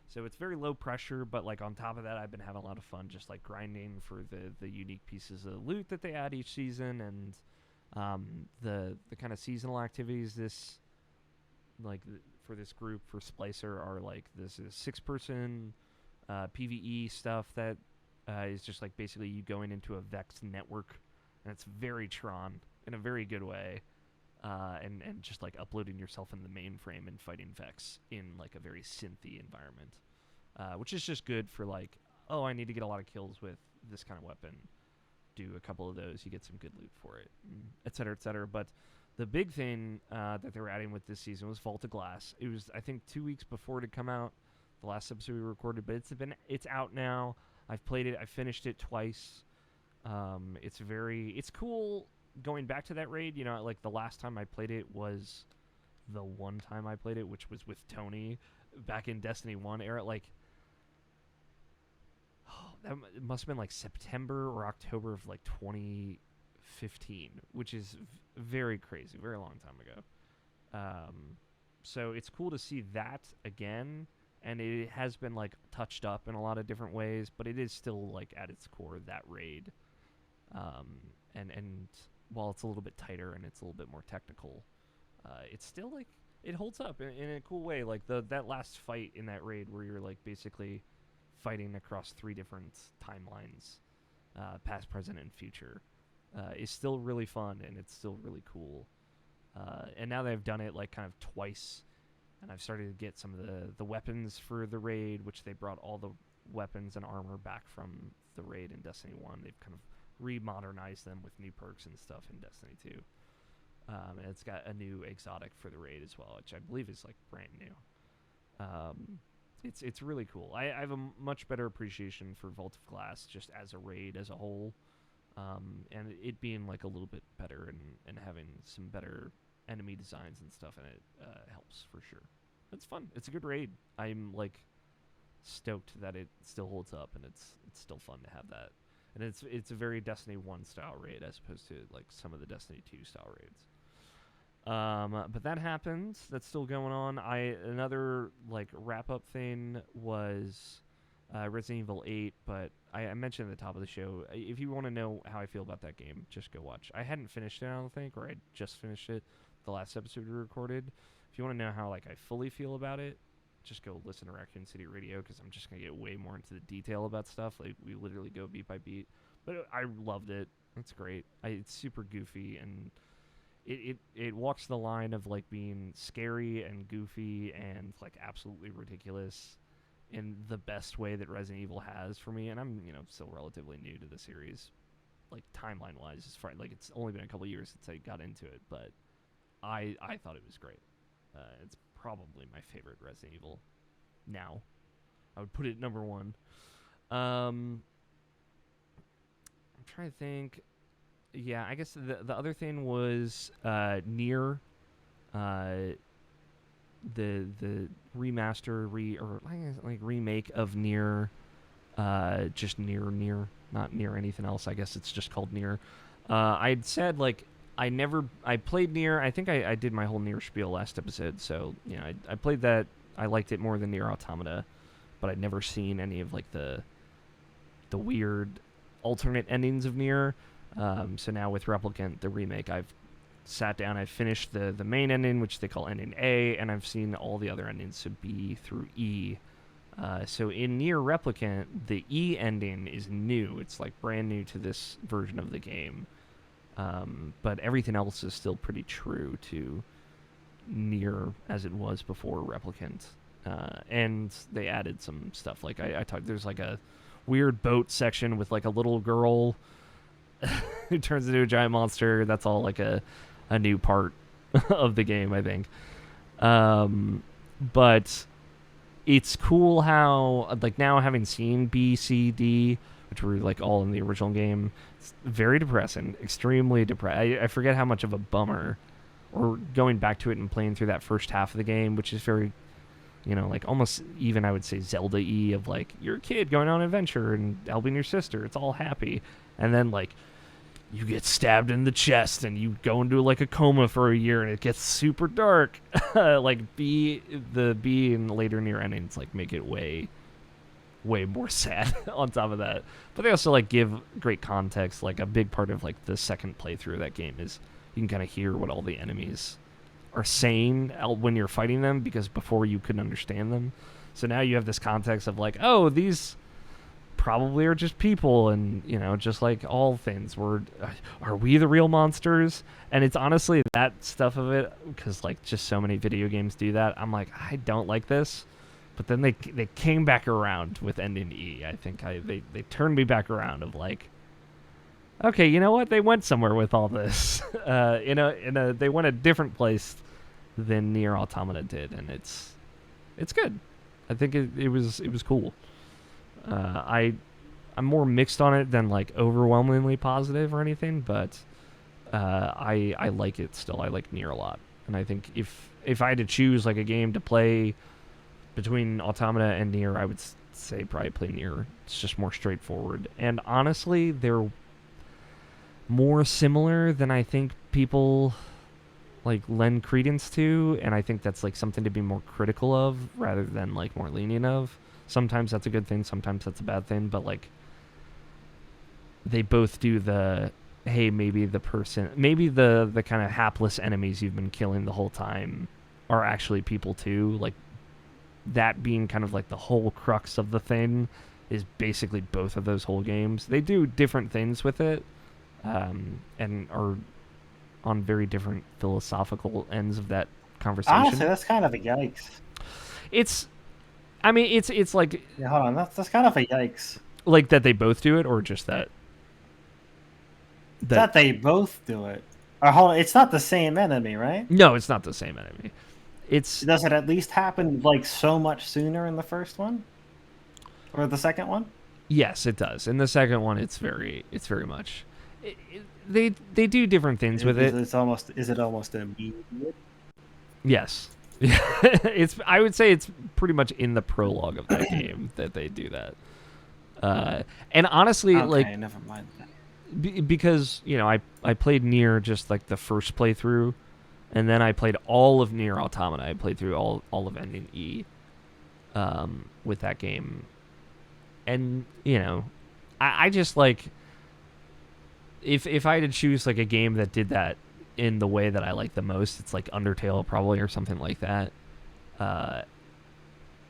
So it's very low pressure, but like on top of that, I've been having a lot of fun just like grinding for the unique pieces of loot that they add each season, and the kind of seasonal activities for this group for Splicer are like this is 6-person PvE stuff that is just like basically you going into a Vex network, and it's very Tron in a very good way, and just like uploading yourself in the mainframe and fighting Vex in like a very synthy environment, which is just good for like, oh, I need to get a lot of kills with this kind of weapon. Do a couple of those, you get some good loot for it, et cetera, et cetera. But the big thing that they were adding with this season was Vault of Glass. It was, I think, 2 weeks before it had come out. the last episode we recorded, but it's out now. I've played it. I finished it twice. It's cool going back to that raid. You know, like the last time I played it was the one time I played it, which was with Tony back in Destiny 1 era. Like, that must have been like September or October of like 2015, which is very crazy, very long time ago. So it's cool to see that again, and it has been like touched up in a lot of different ways, but it is still like at its core that raid. And while it's a little bit tighter and it's a little bit more technical, it's still like it holds up in a cool way. Like that last fight in that raid where you're like basically fighting across 3 different timelines, past, present, and future, is still really fun, and it's still really cool. And now that I've done it like kind of twice, and I've started to get some of the weapons for the raid, which they brought all the weapons and armor back from the raid in Destiny 1. They've kind of remodernized them with new perks and stuff in Destiny 2. And it's got a new exotic for the raid as well, which I believe is like brand new. It's really cool. I have a much better appreciation for Vault of Glass just as a raid as a whole, and it being like a little bit better and having some better enemy designs and stuff in it helps for sure. It's fun. It's a good raid. I'm like stoked that it still holds up, and it's still fun to have that. And it's a very Destiny 1 style raid as opposed to like some of the Destiny 2 style raids. But that happened. That's still going on. Another like wrap up thing was Resident Evil 8, but I mentioned at the top of the show, if you want to know how I feel about that game, just go watch. I hadn't finished it, I don't think, or I just finished it the last episode we recorded. If you want to know how like I fully feel about it, just go listen to Raccoon City Radio, because I'm just going to get way more into the detail about stuff. Like, we literally go beat by beat. But I loved it. It's great. It's super goofy, and it walks the line of like being scary and goofy and like absolutely ridiculous in the best way that Resident Evil has for me. And I'm, still relatively new to the series, like timeline wise. As far like it's only been a couple years since I got into it, but I thought it was great. It's probably my favorite Resident Evil now. I would put it number 1. I'm trying to think. Yeah, I guess the other thing was Nier, the remaster remake of Nier, just Nier, not Nier anything else. I guess it's just called Nier. I'd said like I played Nier. I think I did my whole Nier spiel last episode. So I played that. I liked it more than Nier Automata, but I'd never seen any of like the weird alternate endings of Nier. So now with Replicant, the remake, I've sat down, I've finished the main ending, which they call ending A, and I've seen all the other endings, so B through E. So in Nier Replicant, the E ending is new. It's like brand new to this version of the game. But everything else is still pretty true to Nier as it was before Replicant. And they added some stuff. Like I talked, there's like a weird boat section with like a little girl who turns into a giant monster. That's all like a new part of the game, I think. But it's cool how, like, now having seen B, C, D, which were like all in the original game, it's very depressing, extremely depressing. I forget how much of a bummer, or going back to it and playing through that first half of the game, which is very, like almost even I would say Zelda-y, of like, you're a kid going on an adventure and helping your sister. It's all happy. And then like you get stabbed in the chest and you go into like a coma for a year and it gets super dark. Like the B and later Nier endings like make it way more sad on top of that. But they also like give great context. Like a big part of like the second playthrough of that game is you can kind of hear what all the enemies are saying when you're fighting them, because before you couldn't understand them. So now you have this context of like, oh, these probably are just people, and just like all things, are we the real monsters? And it's honestly that stuff of it, because like just so many video games do that. I'm like, I don't like this, but then they came back around with ending E. I think they turned me back around of like, okay, you know what? They went somewhere with all this. They went a different place than Nier Automata did, and it's good. I think it was cool. I'm more mixed on it than like overwhelmingly positive or anything, but I like it still. I like Nier a lot, and I think if I had to choose like a game to play between Automata and Nier, I would say probably play Nier. It's just more straightforward, and honestly, they're more similar than I think people like lend credence to, and I think that's like something to be more critical of rather than like more lenient of. Sometimes that's a good thing, sometimes that's a bad thing, but like they both do the hey, maybe the kind of hapless enemies you've been killing the whole time are actually people too. Like that being kind of like the whole crux of the thing is basically both of those whole games. They do different things with it, and are on very different philosophical ends of that conversation. Honestly, that's kind of a yikes. It's like Yeah, hold on, that's kind of a yikes. Like that they both do it, or just that that they both do it. Or hold on, it's not the same enemy, right? No, it's not the same enemy. Does it at least happen like so much sooner in the first one, or the second one? Yes, it does. In the second one, it's very much. They do different things with it. Is it almost immediate? Yes. I would say it's pretty much in the prologue of that game that they do that. And honestly, okay, like, never mind that. Because I played Nier just like the first playthrough, and then I played all of Nier Automata. I played through all of Ending E, with that game, and I just like if I had to choose like a game that did that in the way that I like the most, it's like Undertale probably, or something like that.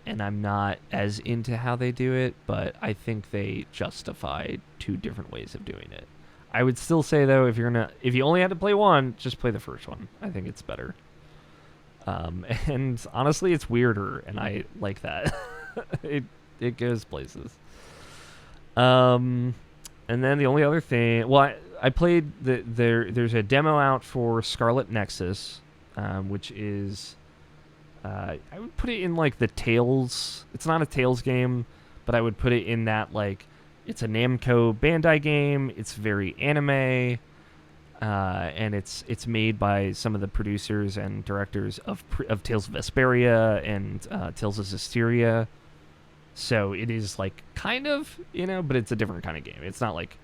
And I'm not as into how they do it, but I think they justify two different ways of doing it. I would still say though, if you only had to play one, just play the first one. I think it's better. And honestly, it's weirder, and I like that. it goes places. And then the only other thing, well, I played there's a demo out for Scarlet Nexus, which is I would put it in like the Tales. It's not a Tales game, but I would put it in that like it's a Namco Bandai game. It's very anime, and it's made by some of the producers and directors of Tales of Vesperia and Tales of Zestiria. So it is like kind of, but it's a different kind of game. It's not like,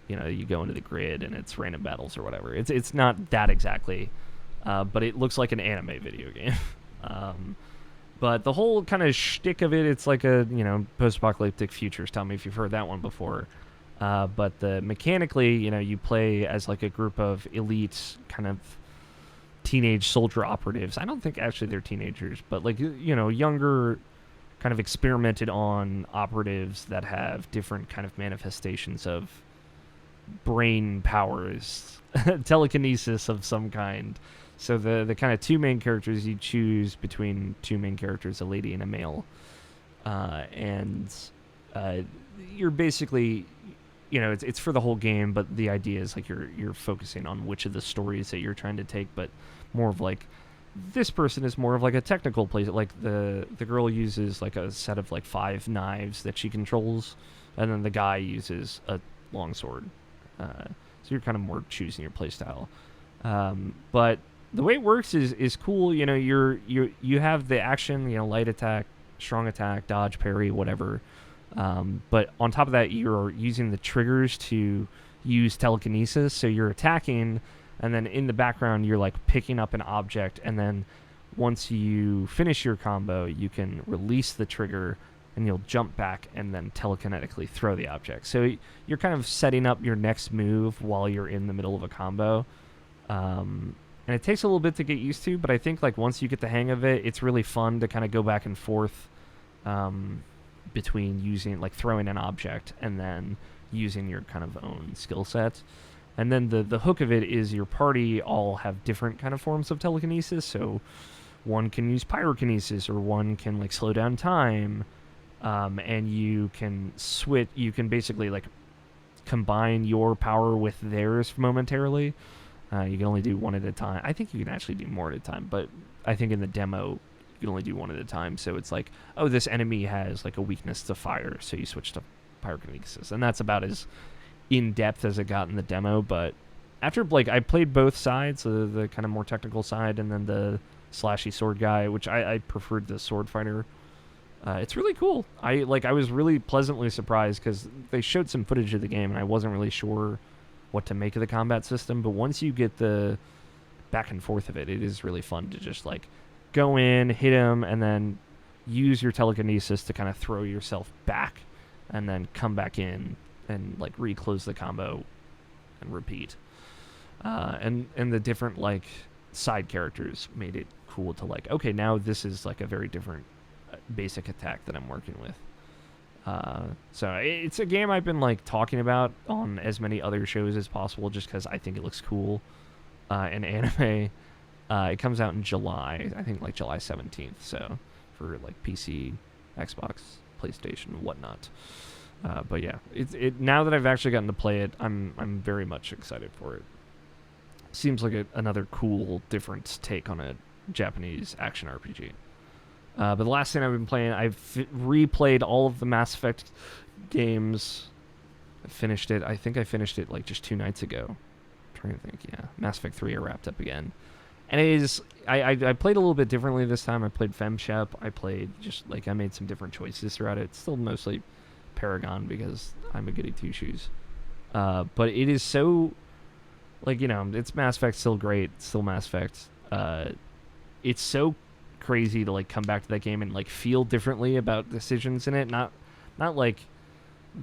you go into the grid and it's random battles or whatever. It's not that exactly, but it looks like an anime video game. But the whole kind of shtick of it, it's like a, post-apocalyptic futures. Tell me if you've heard that one before. But mechanically, you play as like a group of elite kind of teenage soldier operatives. I don't think actually they're teenagers, but like, younger kind of experimented on operatives that have different kind of manifestations of brain powers, telekinesis of some kind. So the kind of two main characters you choose between two main characters, a lady and a male, and you're basically, it's for the whole game, but the idea is like you're focusing on which of the stories that you're trying to take, but more of like this person is more of like a technical place. Like the girl uses like a set of like 5 knives that she controls, and then the guy uses a longsword. So you're kind of more choosing your playstyle. But the way it works is cool. You have the action, light attack, strong attack, dodge, parry, whatever. But on top of that, you're using the triggers to use telekinesis. So you're attacking, and then in the background, you're like picking up an object, and then once you finish your combo, you can release the trigger, and you'll jump back and then telekinetically throw the object. So you're kind of setting up your next move while you're in the middle of a combo. And it takes a little bit to get used to, but I think like once you get the hang of it, it's really fun to kind of go back and forth between using like throwing an object and then using your kind of own skill sets. And then the hook of it is your party all have different kind of forms of telekinesis. So one can use pyrokinesis, or one can like slow down time. And you can switch. You can basically like combine your power with theirs momentarily. You can only do one at a time. I think you can actually do more at a time, but I think in the demo can only do one at a time. So it's like, oh, this enemy has like a weakness to fire, so you switch to pyrokinesis, and that's about as in depth as it got in the demo. But after like I played both sides, the kind of more technical side, and then the slashy sword guy, which I preferred the sword fighter. It's really cool. I was really pleasantly surprised because they showed some footage of the game, and I wasn't really sure what to make of the combat system. But once you get the back and forth of it, it is really fun to just like go in, hit him, and then use your telekinesis to kind of throw yourself back, and then come back in and like reclose the combo and repeat. And the different like side characters made it cool to like, okay, now this is like a very different basic attack that I'm working with. So it's a game I've been like talking about on as many other shows as possible, just because I think it looks cool. And anime, it comes out in July, I think like July 17th. So for like PC, Xbox, PlayStation, whatnot. But yeah, it now that I've actually gotten to play it, I'm very much excited for it. Seems like another cool, different take on a Japanese action RPG. But the last thing I've been playing, I've replayed all of the Mass Effect games. I finished it. I think I finished it like just 2 nights ago. I'm trying to think. Yeah, Mass Effect 3 I wrapped up again. And it is, I played a little bit differently this time. I played FemShep. I played just like, I made some different choices throughout it. It's still mostly Paragon because I'm a goody two-shoes. But it is so, like, you know, it's Mass Effect, still great. It's still Mass Effect. It's so crazy to like come back to that game and like feel differently about decisions in it. Not like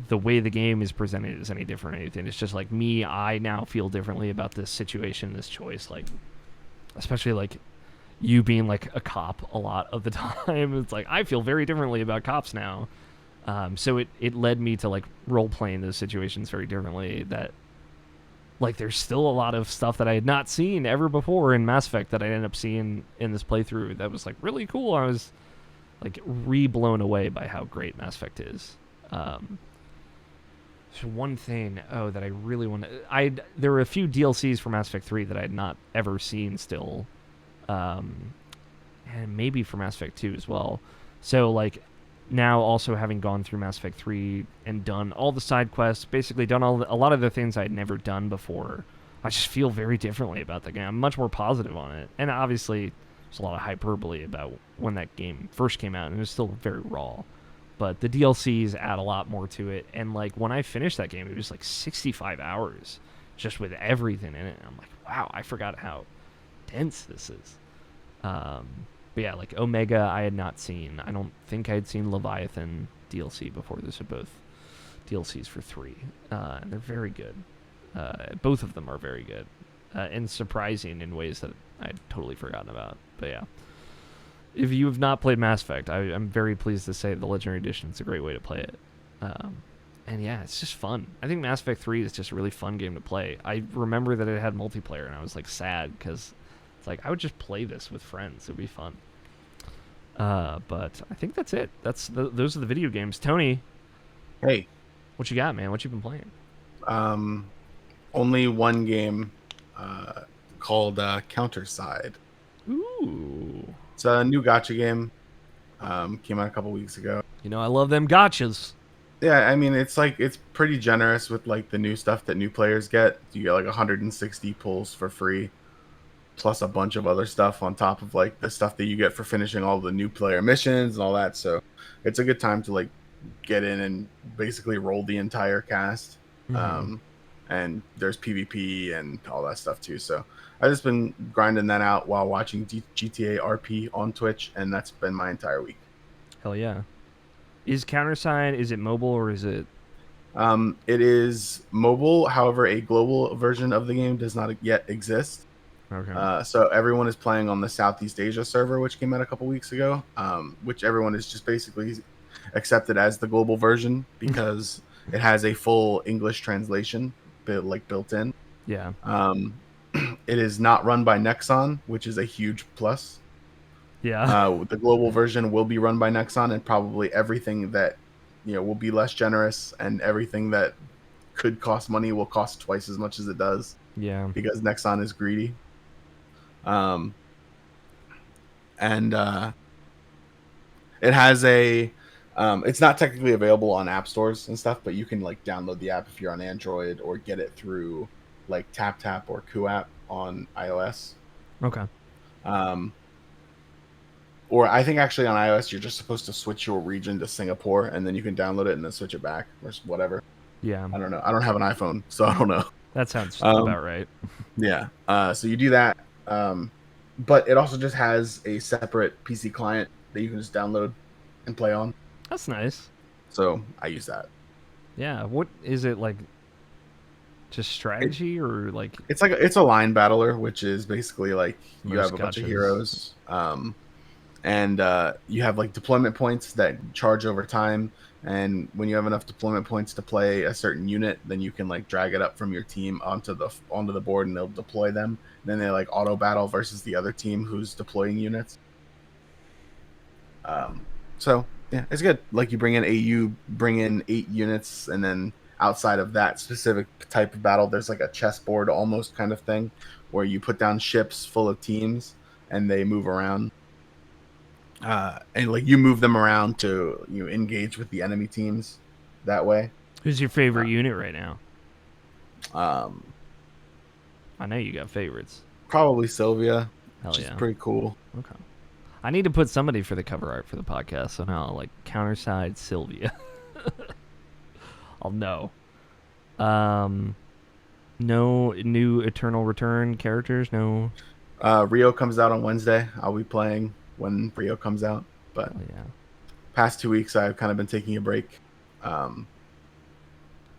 the way the game is presented is any different or anything. It's just like me, I now feel differently about this situation, this choice, like especially like you being like a cop a lot of the time. It's like I feel very differently about cops now. So it led me to like role playing those situations very differently. That like there's still a lot of stuff that I had not seen ever before in Mass Effect that I ended up seeing in this playthrough that was like really cool. I was like blown away by how great Mass Effect is. So one thing, that I really want to... There were a few DLCs for Mass Effect 3 that I had not ever seen still. And maybe for Mass Effect 2 as well. So like now also having gone through Mass Effect 3 and done all the side quests, basically done a lot of the things I had never done before, I just feel very differently about the game. I'm much more positive on it. And obviously, there's a lot of hyperbole about when that game first came out, and it's still very raw. But the DLCs add a lot more to it. And like when I finished that game, it was like 65 hours just with everything in it. And I'm like, wow, I forgot how dense this is. But yeah, like Omega I had not seen. I don't think I had seen Leviathan DLC before. Those are both DLCs for 3. And they're very good. Both of them are very good. And surprising in ways that I'd totally forgotten about. But yeah. If you have not played Mass Effect, I'm very pleased to say the Legendary Edition is a great way to play it. And yeah, it's just fun. I think Mass Effect 3 is just a really fun game to play. I remember that it had multiplayer, and I was like sad because it's like I would just play this with friends. It would be fun. But I think that's it. Those are the video games. Tony, Hey, what you got, man? What you been playing? only one game called Counterside. Ooh. It's a new gacha game. Came out a couple weeks ago. You know, I love them gotchas. Yeah, I mean, it's pretty generous with like the new stuff that new players get. You get like 160 pulls for free, plus a bunch of other stuff on top of like the stuff that you get for finishing all the new player missions and all that. So it's a good time to like get in and basically roll the entire cast. Mm-hmm. And there's PvP and all that stuff too. So I've just been grinding that out while watching GTA RP on Twitch, and that's been my entire week. Hell yeah. Is Counterside, is it mobile or is it... It is mobile. However, a global version of the game does not yet exist. Okay. So everyone is playing on the Southeast Asia server, which came out a couple weeks ago, which everyone is just basically accepted as the global version because it has a full English translation built in. Yeah. It is not run by Nexon, which is a huge plus. Yeah. The global version will be run by Nexon, and probably everything that will be less generous, and everything that could cost money will cost twice as much as it does. Yeah. Because Nexon is greedy. It has a. It's not technically available on app stores and stuff, but you can like download the app if you're on Android or get it through like TapTap or QApp on iOS. Okay. Um, or I think actually on iOS you're just supposed to switch your region to Singapore and then you can download it and then switch it back or whatever. Yeah. I don't know. I don't have an iPhone, so I don't know. That sounds Um, about right. yeah. So you do that. But it also just has a separate PC client that you can just download and play on. That's nice. So I use that. Yeah. What is it like? Just strategy or like? It's a line battler, which is basically like you Most have a bunch of gotchas. heroes, and you have like deployment points that charge over time. And when you have enough deployment points to play a certain unit, then you can like drag it up from your team onto the board, and they'll deploy them. And then they like auto battle versus the other team who's deploying units. So yeah, it's good. Like you bring in 8 units, and then outside of that specific type of battle, there's like a chessboard almost kind of thing where you put down ships full of teams and they move around. And like you move them around to engage with the enemy teams that way. Who's your favorite unit right now? Um, I know you got favorites. Probably Sylvia, Hell which yeah. is pretty cool. Okay. I need to put somebody for the cover art for the podcast, so now I'll like counterside Sylvia. I'll know. No new Eternal Return characters. No. Rio comes out on Wednesday. I'll be playing when Rio comes out. But Yeah. past 2 weeks, I've kind of been taking a break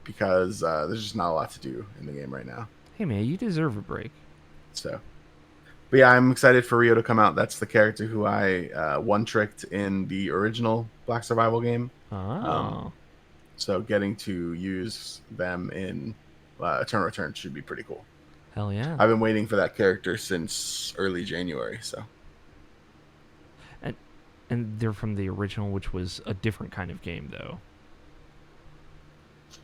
because there's just not a lot to do in the game right now. Hey man, you deserve a break. So, but yeah, I'm excited for Rio to come out. That's the character who I one-tricked in the original Black Survival game. Oh. So getting to use them in Eternal Return should be pretty cool. Hell yeah. I've been waiting for that character since early January. So. And they're from the original, which was a different kind of game, though.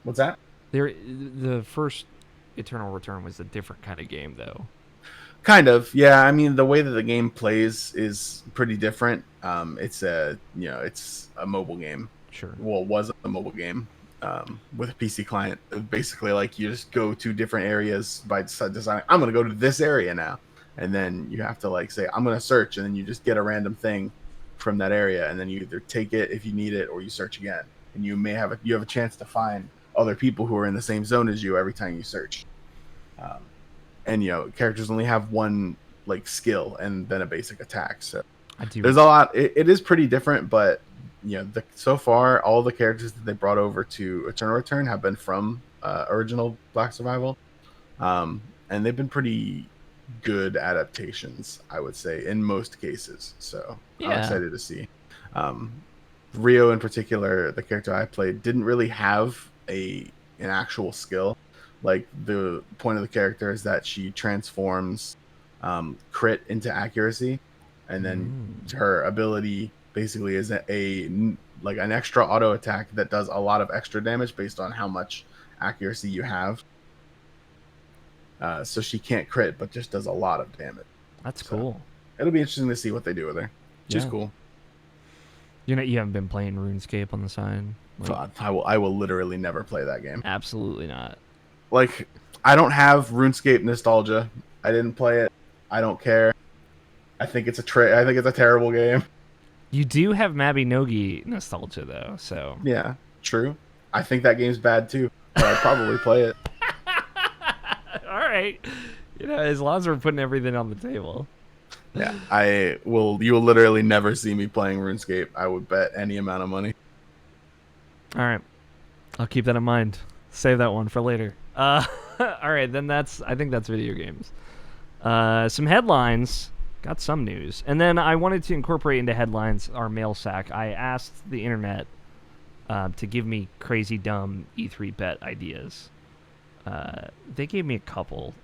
What's that? The first Eternal Return was a different kind of game, though. Kind of, yeah. I mean, the way that the game plays is pretty different. It's a mobile game. Sure. Well, it was a mobile game with a PC client. Basically, like you just go to different areas by deciding I'm going to go to this area now, and then you have to like say I'm going to search, and then you just get a random thing from that area, and then you either take it if you need it or you search again, and you have a chance to find other people who are in the same zone as you every time you search. And characters only have one like skill and then a basic attack, so there's a lot. It is pretty different, but so far all the characters that they brought over to Eternal Return have been from original Black Survival, and they've been pretty good adaptations, I would say, in most cases. So Yeah. I'm excited to see. Rio in particular, the character I played, didn't really have an actual skill. Like the point of the character is that she transforms crit into accuracy, and then her ability basically is an extra auto attack that does a lot of extra damage based on how much accuracy you have. So she can't crit, but just does a lot of damage. That's cool. It'll be interesting to see what they do with her. She's cool. You haven't been playing RuneScape on the side? God, I will literally never play that game. Absolutely not. Like, I don't have RuneScape nostalgia. I didn't play it. I don't care. I think it's a terrible game. You do have Mabinogi nostalgia though, so yeah, true. I think that game's bad too, but I'd probably play it. All right, as long as we're putting everything on the table. Yeah, you will literally never see me playing RuneScape. I would bet any amount of money. All right, I'll keep that in mind. Save that one for later. All right, then I think that's video games. Some headlines. Got some news. And then I wanted to incorporate into headlines our mail sack. I asked the internet to give me crazy dumb E3 bet ideas. They gave me a couple.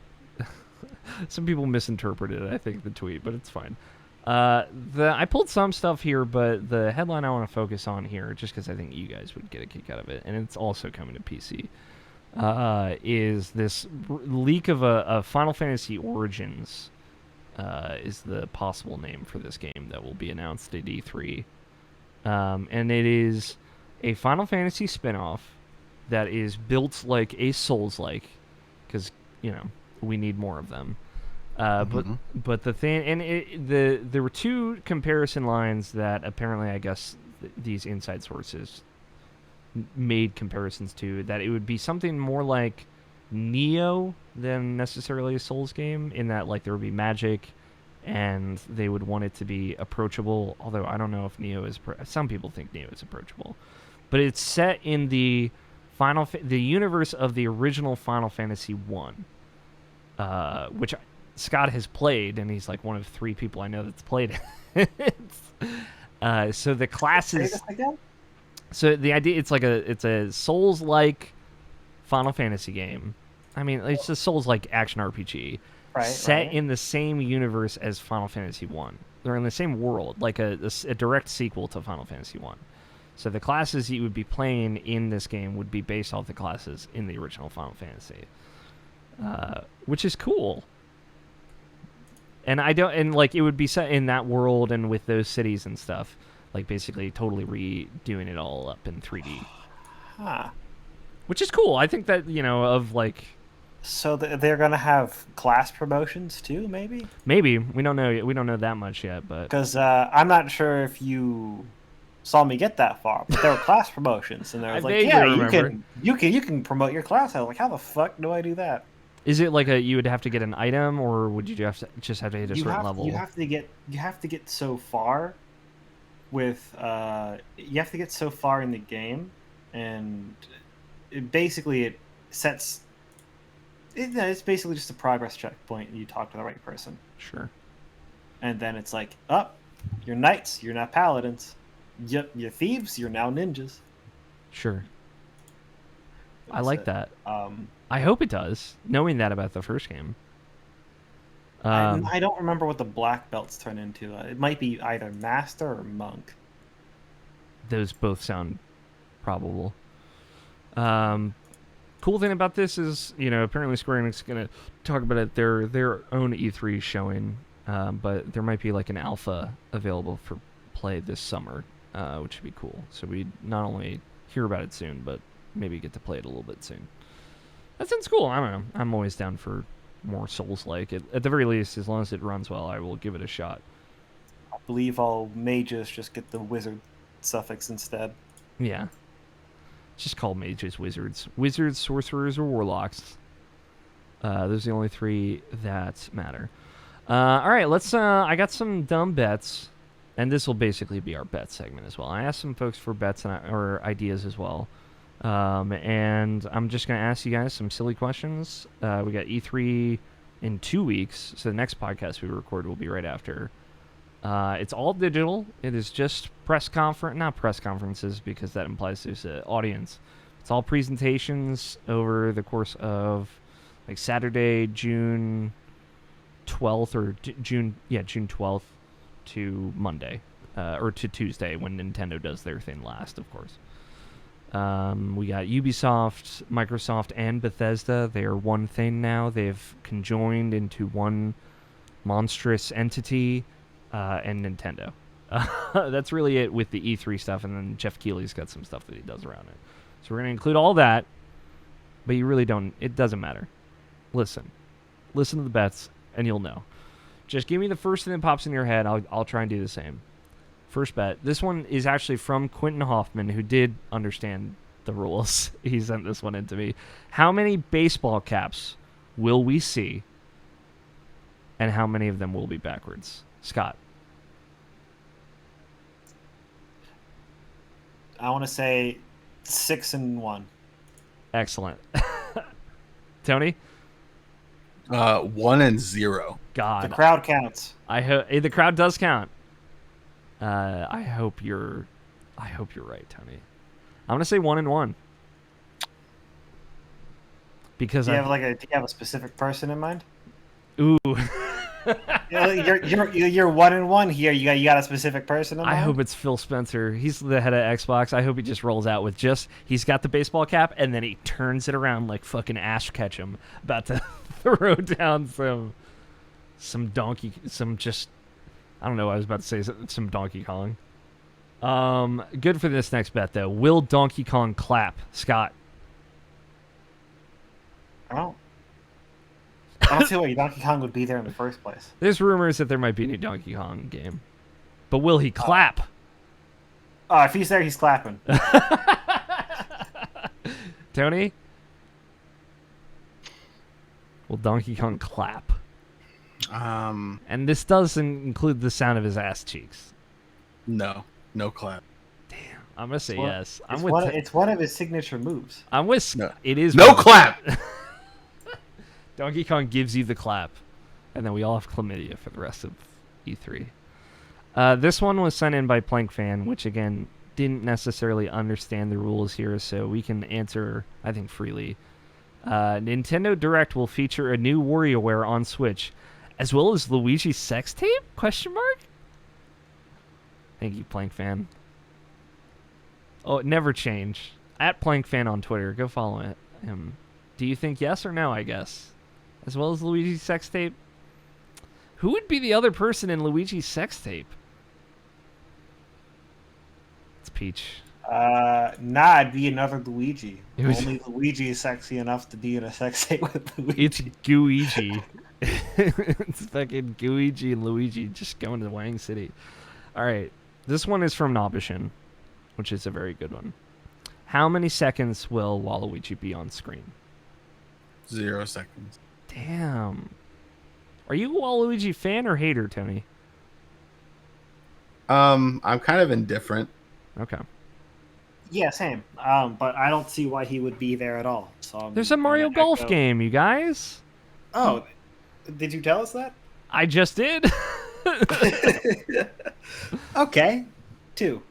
Some people misinterpreted, I think, the tweet, but it's fine. I pulled some stuff here, but the headline I want to focus on here, just because I think you guys would get a kick out of it, and it's also coming to PC, is this leak of a Final Fantasy Origins is the possible name for this game that will be announced at E3. and it is a Final Fantasy spin-off that is built like a Souls-like, because we need more of them. But the thing, and there were two comparison lines that apparently I guess these inside sources made comparisons to, that it would be something more like Neo than necessarily a Souls game, in that like there would be magic and they would want it to be approachable, although I don't know if Neo is some people think Neo is approachable, but it's set in the the universe of the original Final Fantasy 1, which Scott has played, and he's like one of 3 people I know that's played it. So the classes. So the idea, it's a Souls-like Final Fantasy game. I mean, it's a Souls-like action RPG, set in the same universe as Final Fantasy 1. They're in the same world, like a direct sequel to Final Fantasy 1. So the classes you would be playing in this game would be based off the classes in the original Final Fantasy, which is cool. And it would be set in that world and with those cities and stuff, like basically totally redoing it all up in 3D. Which is cool. I think that, of like... So they're gonna have class promotions too, maybe? Maybe. We don't know. We don't know that much yet, but... Because I'm not sure if you saw me get that far, but there were class promotions, and there was like, yeah, you can promote your class. I was like, how the fuck do I do that? Is it like you would have to get an item, or would you just have to hit a certain level? You have to get so far with you have to get so far in the game, and it sets. It's basically just a progress checkpoint, and you talk to the right person. Sure. And then it's like, you're knights, you're not paladins. Yep, you're thieves, you're now ninjas. Sure. I like that. I hope it does, knowing that about the first game. I don't remember what the black belts turn into. It might be either master or monk. Those both sound probable. Cool thing about this is, apparently Square Enix is going to talk about it, their own E3 showing, but there might be like an alpha available for play this summer, which would be cool. So we not only hear about it soon, but maybe get to play it a little bit soon. That sounds cool. I don't know. I'm always down for more Souls-like. At the very least, as long as it runs well, I will give it a shot. I believe all mages just get the wizard suffix instead. Yeah. It's just called mages, wizards. Wizards, sorcerers, or warlocks. Those are the only 3 that matter. All right, let's... I got some dumb bets, and this will basically be our bet segment as well. I asked some folks for bets or ideas as well. And I'm just going to ask you guys some silly questions. We got E3 in 2 weeks, so the next podcast we record will be right after. It's all digital. It is just not press conferences, because that implies there's an audience. It's all presentations over the course of like Saturday, June 12th, or June 12th to Monday, or to Tuesday when Nintendo does their thing last, of course. We got Ubisoft, Microsoft, and Bethesda. They are one thing now. They've conjoined into one monstrous entity, and Nintendo. That's really it with the E3 stuff, and then Jeff Keighley's got some stuff that he does around it. So we're going to include all that, but you really don't... It doesn't matter. Listen to the bets, and you'll know. Just give me the first thing that pops in your head. I'll try and do the same. First bet. This one is actually from Quentin Hoffman, who did understand the rules. He sent this one in to me. How many baseball caps will we see, and how many of them will be backwards? Scott. I want to say 6 and 1. Excellent. Tony? 1 and 0. God. The crowd counts. The crowd does count. I hope you're right, Tony. I'm gonna say 1 and 1. Because do you have a specific person in mind? Ooh. You're 1 and 1 here. You got a specific person in mind? I hope it's Phil Spencer. He's the head of Xbox. I hope he just rolls out with he's got the baseball cap, and then he turns it around like fucking Ash Ketchum, about to throw down some donkey, I don't know, I was about to say some Donkey Kong. Good for this next bet though. Will Donkey Kong clap? Scott. I don't see why Donkey Kong would be there in the first place. There's rumors that there might be a new Donkey Kong game. But will he clap? If he's there, he's clapping. Tony? Will Donkey Kong clap? And this doesn't include the sound of his ass cheeks. No clap. Damn. I'm going to say yes. It's one of his signature moves. I'm with... No. It is... No clap! Donkey Kong gives you the clap. And then we all have chlamydia for the rest of E3. This one was sent in by Plank Fan, which, again, didn't necessarily understand the rules here, so we can answer, I think, freely. Nintendo Direct will feature a new WarioWare on Switch, as well as Luigi's sex tape? Question mark? Thank you, Plank Fan. Oh, never change. At Plank Fan on Twitter. Go follow him. Do you think yes or no, I guess? As well as Luigi's sex tape? Who would be the other person in Luigi's sex tape? It's Peach. It'd be another Luigi. Only Luigi is sexy enough to be in a sex tape with Luigi. It's Gooigi. It's fucking Gooigi and Luigi just going to Wang City. All right. This one is from Nobishin, which is a very good one. How many seconds will Waluigi be on screen? 0 seconds. Damn. Are you a Waluigi fan or hater, Tony? I'm kind of indifferent. Okay. Yeah, same. But I don't see why he would be there at all. So There's a Mario Golf game, you guys. Oh, did you tell us that? I just did. Okay. 2.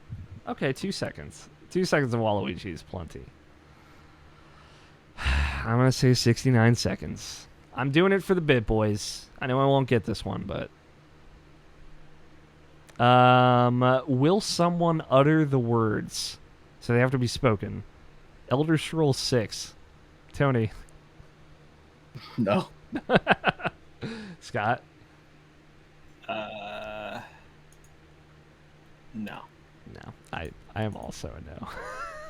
Okay, 2 seconds. 2 seconds of Waluigi is plenty. I'm going to say 69 seconds. I'm doing it for the bit, boys. I know I won't get this one, but... will someone utter the words? So they have to be spoken. Elder Scrolls 6. Tony. No. Scott. No. No. I am also a no.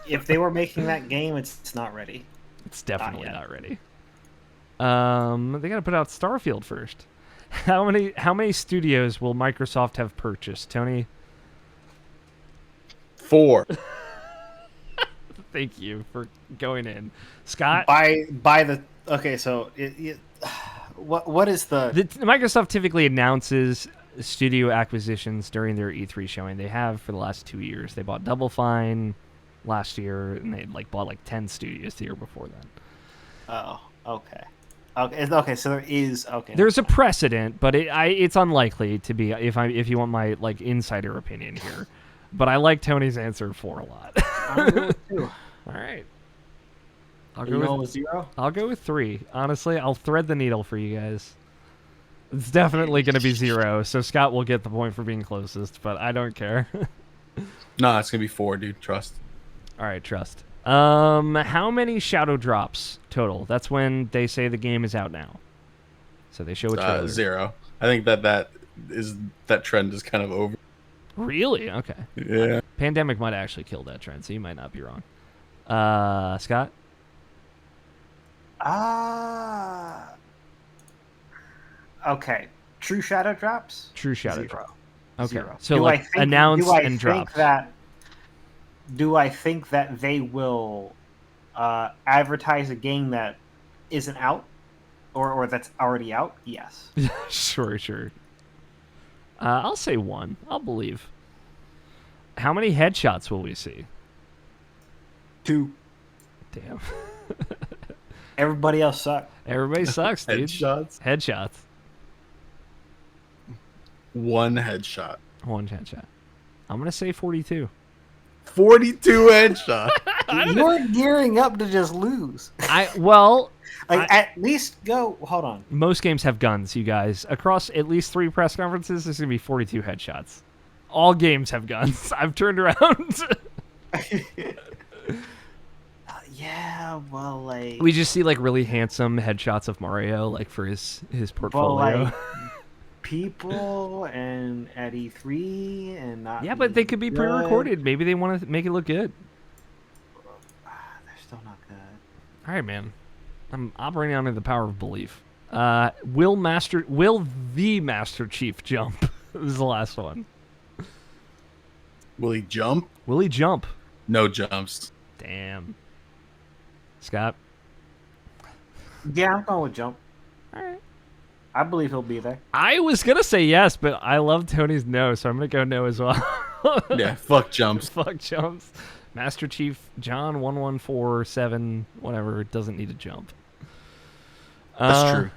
If they were making that game, it's not ready. It's definitely not ready. They gotta put out Starfield first. How many studios will Microsoft have purchased, Tony? 4. Thank you for going in, Scott. By the okay, so what is the Microsoft typically announces studio acquisitions during their E3 showing. They have for the last 2 years. They bought Double Fine last year, and they bought 10 studios the year before then. Oh, okay. Okay, so there is There's a precedent, but it's unlikely to be if you want my insider opinion here. But I like Tony's answer 4 a lot. I'll go with 2. All right. I'll go with 0. I'll go with 3. Honestly, I'll thread the needle for you guys. It's definitely going to be 0, so Scott will get the point for being closest, but I don't care. No, it's gonna be 4, dude. Trust. All right, trust. How many shadow drops total? That's when they say the game is out now. So they show a trailer. 0. I think that trend is kind of over. Really? Okay. Yeah. Pandemic might actually kill that trend, so you might not be wrong. Scott? Okay. True shadow drops? True shadow 0. drop. Okay. 0. So announce and drop. Do I think that they will advertise a game that isn't out or that's already out? Yes. Sure. I'll say 1. I'll believe. How many headshots will we see? 2. Damn. Everybody else sucks. Everybody sucks, dude. Headshots. 1 headshot. 1 headshot. I'm going to say 42. 42 headshot. You're gearing up to just lose. At least go. Hold on. Most games have guns, you guys. Across at least 3 press conferences, there's going to be 42 headshots. All games have guns. I've turned around. Yeah, well, we just see really handsome headshots of Mario, for his portfolio. people and at E3 and not. Yeah, but they could be good. pre-recorded. Maybe they want to make it look good. They're still not good. All right, man. I'm operating under the power of belief. Will the Master Chief jump? This is the last one. Will he jump? Will he jump? No jumps. Damn. Scott? Yeah, I'm going with jump. All right. I believe he'll be there. I was going to say yes, but I love Tony's no, so I'm going to go no as well. Yeah, fuck jumps. Fuck jumps. Master Chief John 1147, whatever, doesn't need to jump. That's true.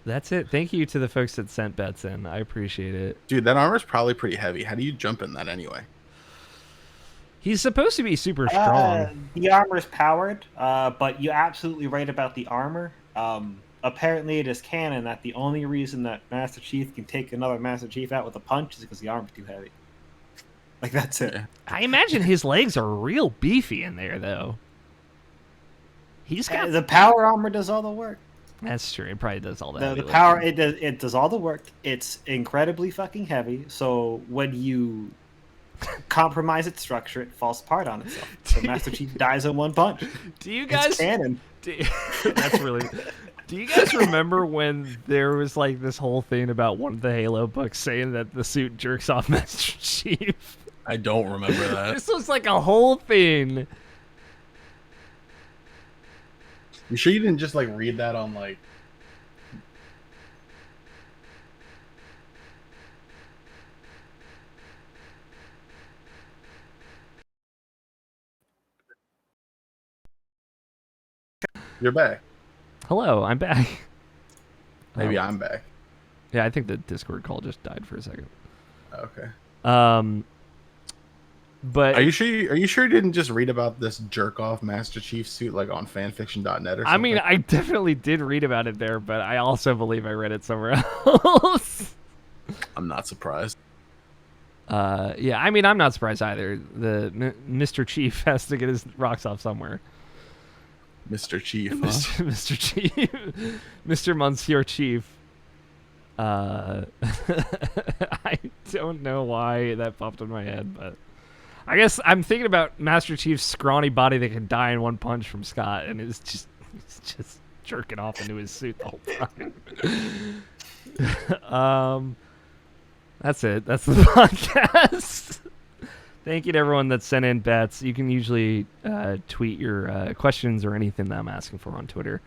That's it. Thank you to the folks that sent bets in. I appreciate it. Dude, that armor's probably pretty heavy. How do you jump in that anyway? He's supposed to be super strong. The armor is powered, but you're absolutely right about the armor. Apparently, it is canon that the only reason that Master Chief can take another Master Chief out with a punch is because the armor's too heavy. Like, that's it. Yeah. I imagine his legs are real beefy in there, though. He's got The power armor does all the work. That's true. It probably does all that. The power it does all the work. It's incredibly fucking heavy. So when you compromise its structure, it falls apart on itself. So Master Chief dies in one punch. Do you guys? It's canon. That's really. Do you guys remember when there was like this whole thing about one of the Halo books saying that the suit jerks off Master Chief? I don't remember that. This was like a whole thing. You sure you didn't just like read that on like? You're back. Hello, I'm back. Maybe Oh. I'm back. Yeah, I think the Discord call just died for a second. Okay. But Are you sure you didn't just read about this jerk off Master Chief suit like on fanfiction.net or something? I mean, I definitely did read about it there, but I also believe I read it somewhere else. I'm not surprised. Yeah, I mean, I'm not surprised either. Mr. Chief has to get his rocks off somewhere. Mr. Chief, huh? Mr. Chief, Mr. Monsieur Chief. I don't know why that popped in my head, but I guess I'm thinking about Master Chief's scrawny body that can die in one punch from Scott, and he's just jerking off into his suit the whole time. That's it. That's the podcast. Thank you to everyone that sent in bets. You can usually tweet your questions or anything that I'm asking for on Twitter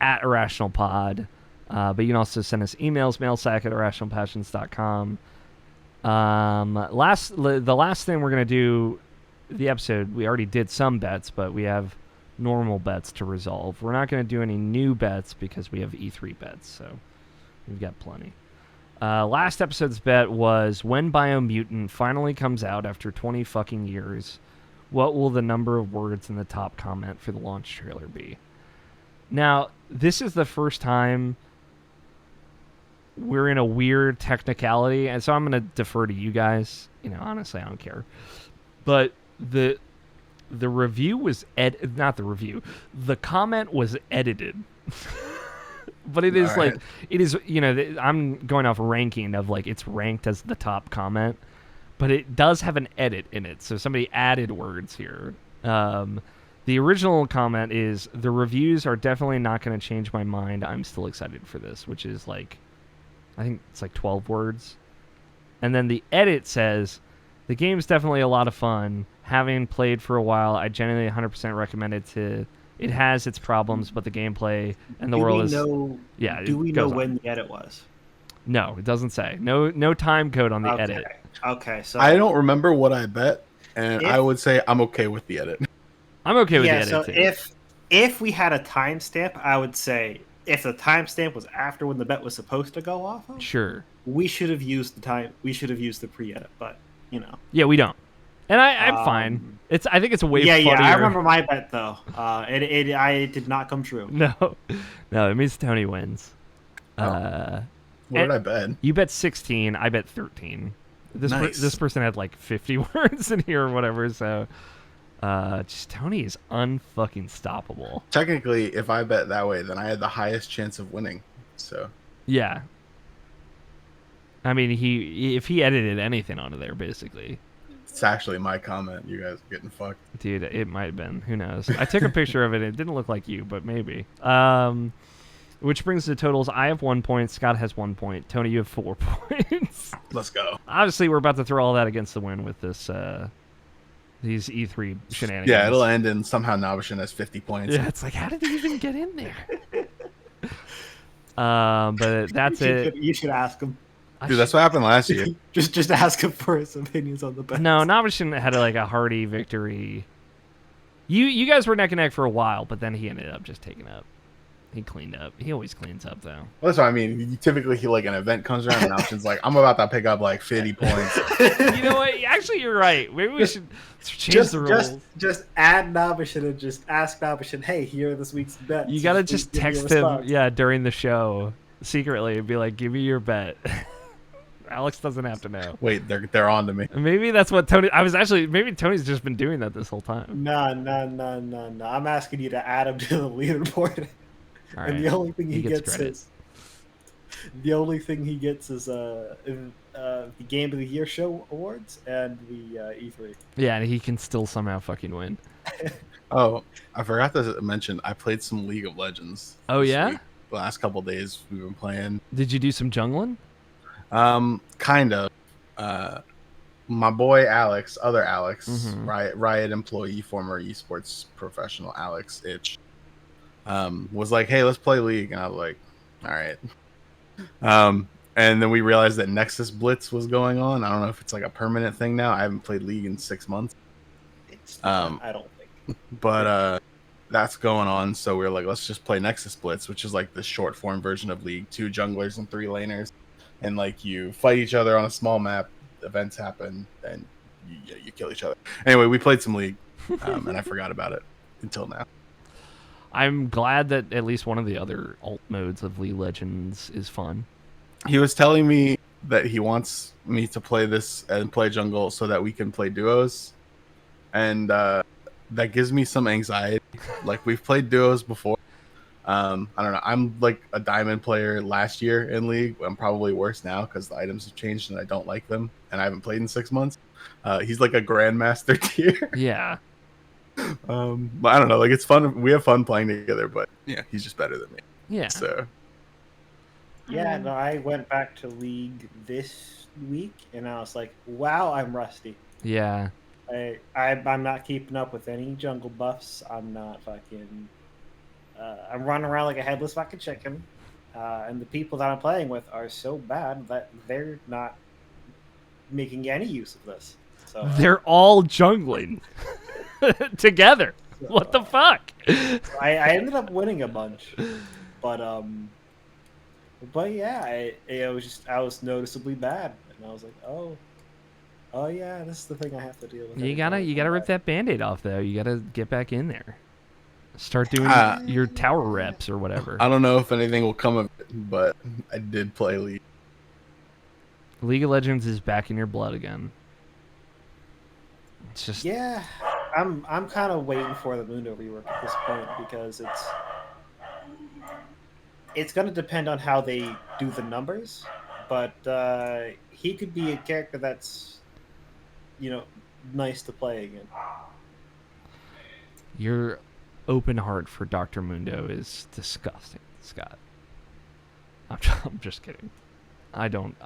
at IrrationalPod. But you can also send us emails, mailsack at irrationalpassions.com. The last thing we're going to do, the episode, we already did some bets, but we have normal bets to resolve. We're not going to do any new bets because we have E3 bets, so we've got plenty. Last episode's bet was when Biomutant finally comes out after 20 fucking years, what will the number of words in the top comment for the launch trailer be? Now, this is the first time we're in a weird technicality, and so I'm going to defer to you guys. You know, honestly, I don't care. But the review was not the review. The comment was edited. But it is right. like, it is, you know, I'm going off ranking of like it's ranked as the top comment, but it does have an edit in it. So somebody added words here. The original comment is, the reviews are definitely not going to change my mind. I'm still excited for this, which is like, I think it's like 12 words. And then the edit says, the game's definitely a lot of fun. Having played for a while, I genuinely 100% recommend it to... It has its problems, but the gameplay and the world is... Yeah, do we know when the edit was? No, it doesn't say. No time code on the edit. Okay, so... I don't remember what I bet, and I would say I'm okay with the edit. I'm okay with the edit, so too. if we had a timestamp, I would say if the timestamp was after when the bet was supposed to go off of, sure, we should have used the time. We should have used the pre-edit, but you know. Yeah, we don't. And I'm fine. I think it's a way funnier. Yeah, I remember my bet though. It did not come true. No, it means Tony wins. What did I bet? You bet 16. I bet 13. Nice. This person had like 50 words in here or whatever. So, just Tony is unfucking stoppable. Technically, if I bet that way, then I had the highest chance of winning. So yeah. I mean, if he edited anything onto there, basically. It's actually my comment. You guys are getting fucked. Dude, it might have been. Who knows? I took a picture of it. It didn't look like you, but maybe. Which brings the totals. I have 1 point. Scott has 1 point. Tony, you have 4 points. Let's go. Obviously, we're about to throw all that against the wind with this these E3 shenanigans. Yeah, it'll end in somehow Navashin has 50 points. Yeah, it's like, how did he even get in there? But that's it. You should ask him. Dude, that's what happened last year. just ask him for his opinions on the bets. No, Navashin had like a hearty victory. You guys were neck and neck for a while, but then he ended up just taking up. He cleaned up. He always cleans up, though. Well, that's what I mean. Typically, like an event comes around and Navashin's like, I'm about to pick up like 50 points. You know what? Actually, you're right. Maybe we should change the rules. Just add Navashin and just ask Navashin, hey, here are this week's bets. You gotta just text him, during the show secretly and be like, give me your bet. Alex doesn't have to know. Wait, they're on to me. Maybe that's what Tony. Maybe Tony's just been doing that this whole time. No. I'm asking you to add him to the leaderboard. All and right. the only thing he gets is the Game of the Year show awards and the E3. Yeah, and he can still somehow fucking win. Oh, I forgot to mention, I played some League of Legends. Oh, yeah? Week. The last couple days we've been playing. Did you do some jungling? Kind of. My boy Alex, other Alex, Riot employee, former esports professional Alex Itch, was like, hey, let's play League. And I was like, all right. And then we realized that Nexus Blitz was going on. I don't know if it's like a permanent thing now. I haven't played League in 6 months. It's not, I don't think. But that's going on. So we were like, let's just play Nexus Blitz, which is like the short form version of League. 2 junglers and 3 laners. And like you fight each other on a small map. Events happen and you kill each other. Anyway, we played some League and I forgot about it until now. I'm glad that at least one of the other alt modes of League Legends is fun. He was telling me that he wants me to play this and play jungle so that we can play duos. And that gives me some anxiety. Like, we've played duos before. I don't know. I'm like a diamond player last year in League. I'm probably worse now because the items have changed and I don't like them. And I haven't played in 6 months. He's like a grandmaster tier. Yeah. But I don't know. Like, it's fun. We have fun playing together, but yeah, he's just better than me. Yeah. So. Yeah, no, I went back to League this week and I was like, wow, I'm rusty. Yeah. I'm not keeping up with any jungle buffs. I'm not fucking. I'm running around like a headless fucking chicken. And the people that I'm playing with are so bad that they're not making any use of this. So they're all jungling together. What the fuck? I ended up winning a bunch, but yeah, I was noticeably bad, and I was like, oh yeah, this is the thing I have to deal with. You gotta rip that Band-Aid off though. You gotta get back in there. Start doing your tower reps or whatever. I don't know if anything will come of it, but I did play League. League of Legends is back in your blood again. It's just I'm kind of waiting for the Mundo rework at this point because it's going to depend on how they do the numbers, but he could be a character that's nice to play again. Your open heart for Dr. Mundo is disgusting, Scott. I'm just kidding. I don't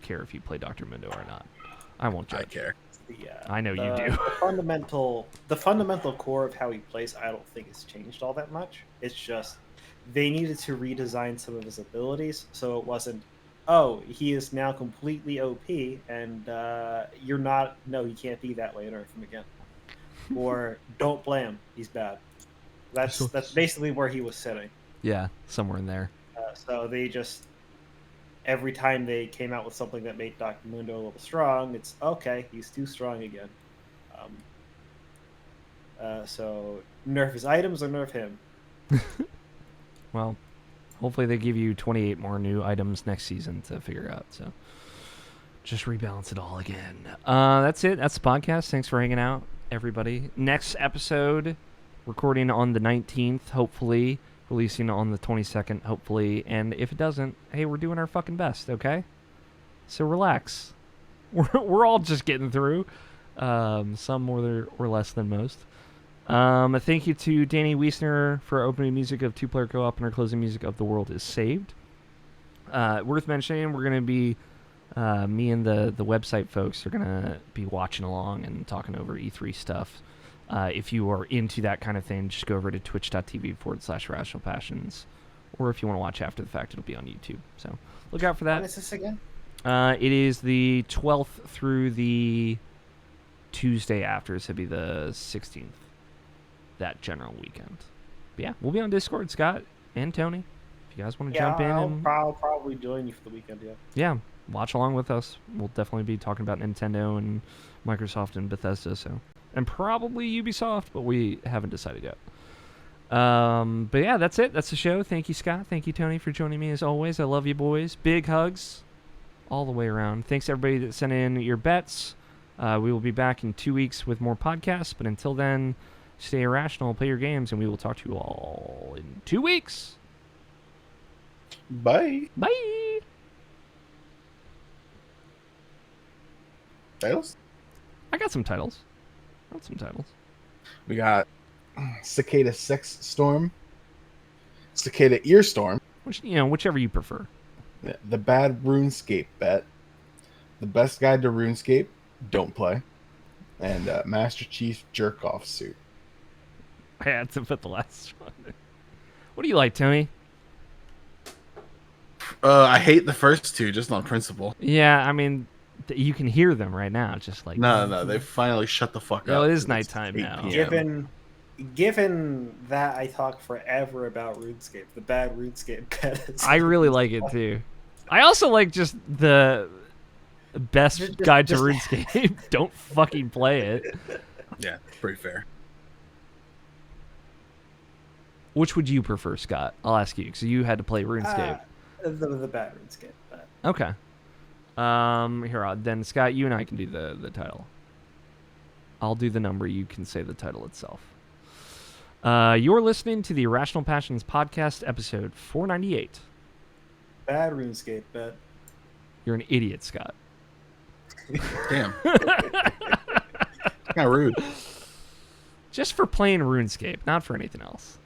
care if you play Dr. Mundo or not. I won't judge. I care. I know you do. The fundamental core of how he plays, I don't think has changed all that much. It's just they needed to redesign some of his abilities so it wasn't, oh, he is now completely OP and he can't be that way and earth him again. Or don't play him, he's bad. That's basically where he was sitting. Yeah, somewhere in there. So they just, every time they came out with something that made Dr. Mundo a little strong, it's okay, he's too strong again. So nerf his items or nerf him. Well, hopefully they give you 28 more new items next season to figure out. So just rebalance it all again. That's it. That's the podcast. Thanks for hanging out, everybody. Next episode, recording on the 19th, hopefully. Releasing on the 22nd, hopefully. And if it doesn't, hey, we're doing our fucking best, okay? So relax. We're all just getting through. Some more or less than most. A thank you to Danny Wiesner for opening music of Two-Player Co-op and our closing music of The World is Saved. Worth mentioning, we're going to be, me and the website folks are going to be watching along and talking over E3 stuff. If you are into that kind of thing, just go over to twitch.tv/Rational Passions. Or if you want to watch after the fact, it'll be on YouTube. So look out for that. When is this again? It is the 12th through the Tuesday after, so it'd be the 16th. That general weekend. But yeah, we'll be on Discord, Scott and Tony. If you guys want to jump in. I'll probably join you for the weekend, yeah. Yeah, watch along with us. We'll definitely be talking about Nintendo and Microsoft and Bethesda, so. And probably Ubisoft, but we haven't decided yet. But yeah, that's it. That's the show. Thank you, Scott. Thank you, Tony, for joining me as always. I love you, boys. Big hugs all the way around. Thanks, everybody that sent in your bets. We will be back in 2 weeks with more podcasts, but until then, stay irrational, play your games, and we will talk to you all in 2 weeks. Bye. Bye. Titles? I got some titles. We got Cicada Sex Storm, Cicada Ear Storm, Whichever you prefer. the Bad Runescape Bet, the Best Guide to RuneScape, don't play, and Master Chief Jerk Off Suit. I had to put the last one. What do you like, Tony? I hate the first two just on principle. Yeah, I mean, you can hear them right now. Just like No, they finally shut the fuck up. No, it is 'cause it's nighttime 8 now. PM. Given that I talk forever about RuneScape, the Bad Runescape Bet is... I really like it too. I also like just the best guide to RuneScape. Don't fucking play it. Yeah, pretty fair. Which would you prefer, Scott? I'll ask you because you had to play RuneScape. The Bad Runescape Bet. Okay. Then Scott, you and I can do the title. I'll do the number. You can say the title itself. You're listening to the Irrational Passions podcast, episode 498. Bad RuneScape Bet. You're an idiot, Scott. Damn. Kind of rude. Just for playing RuneScape, not for anything else.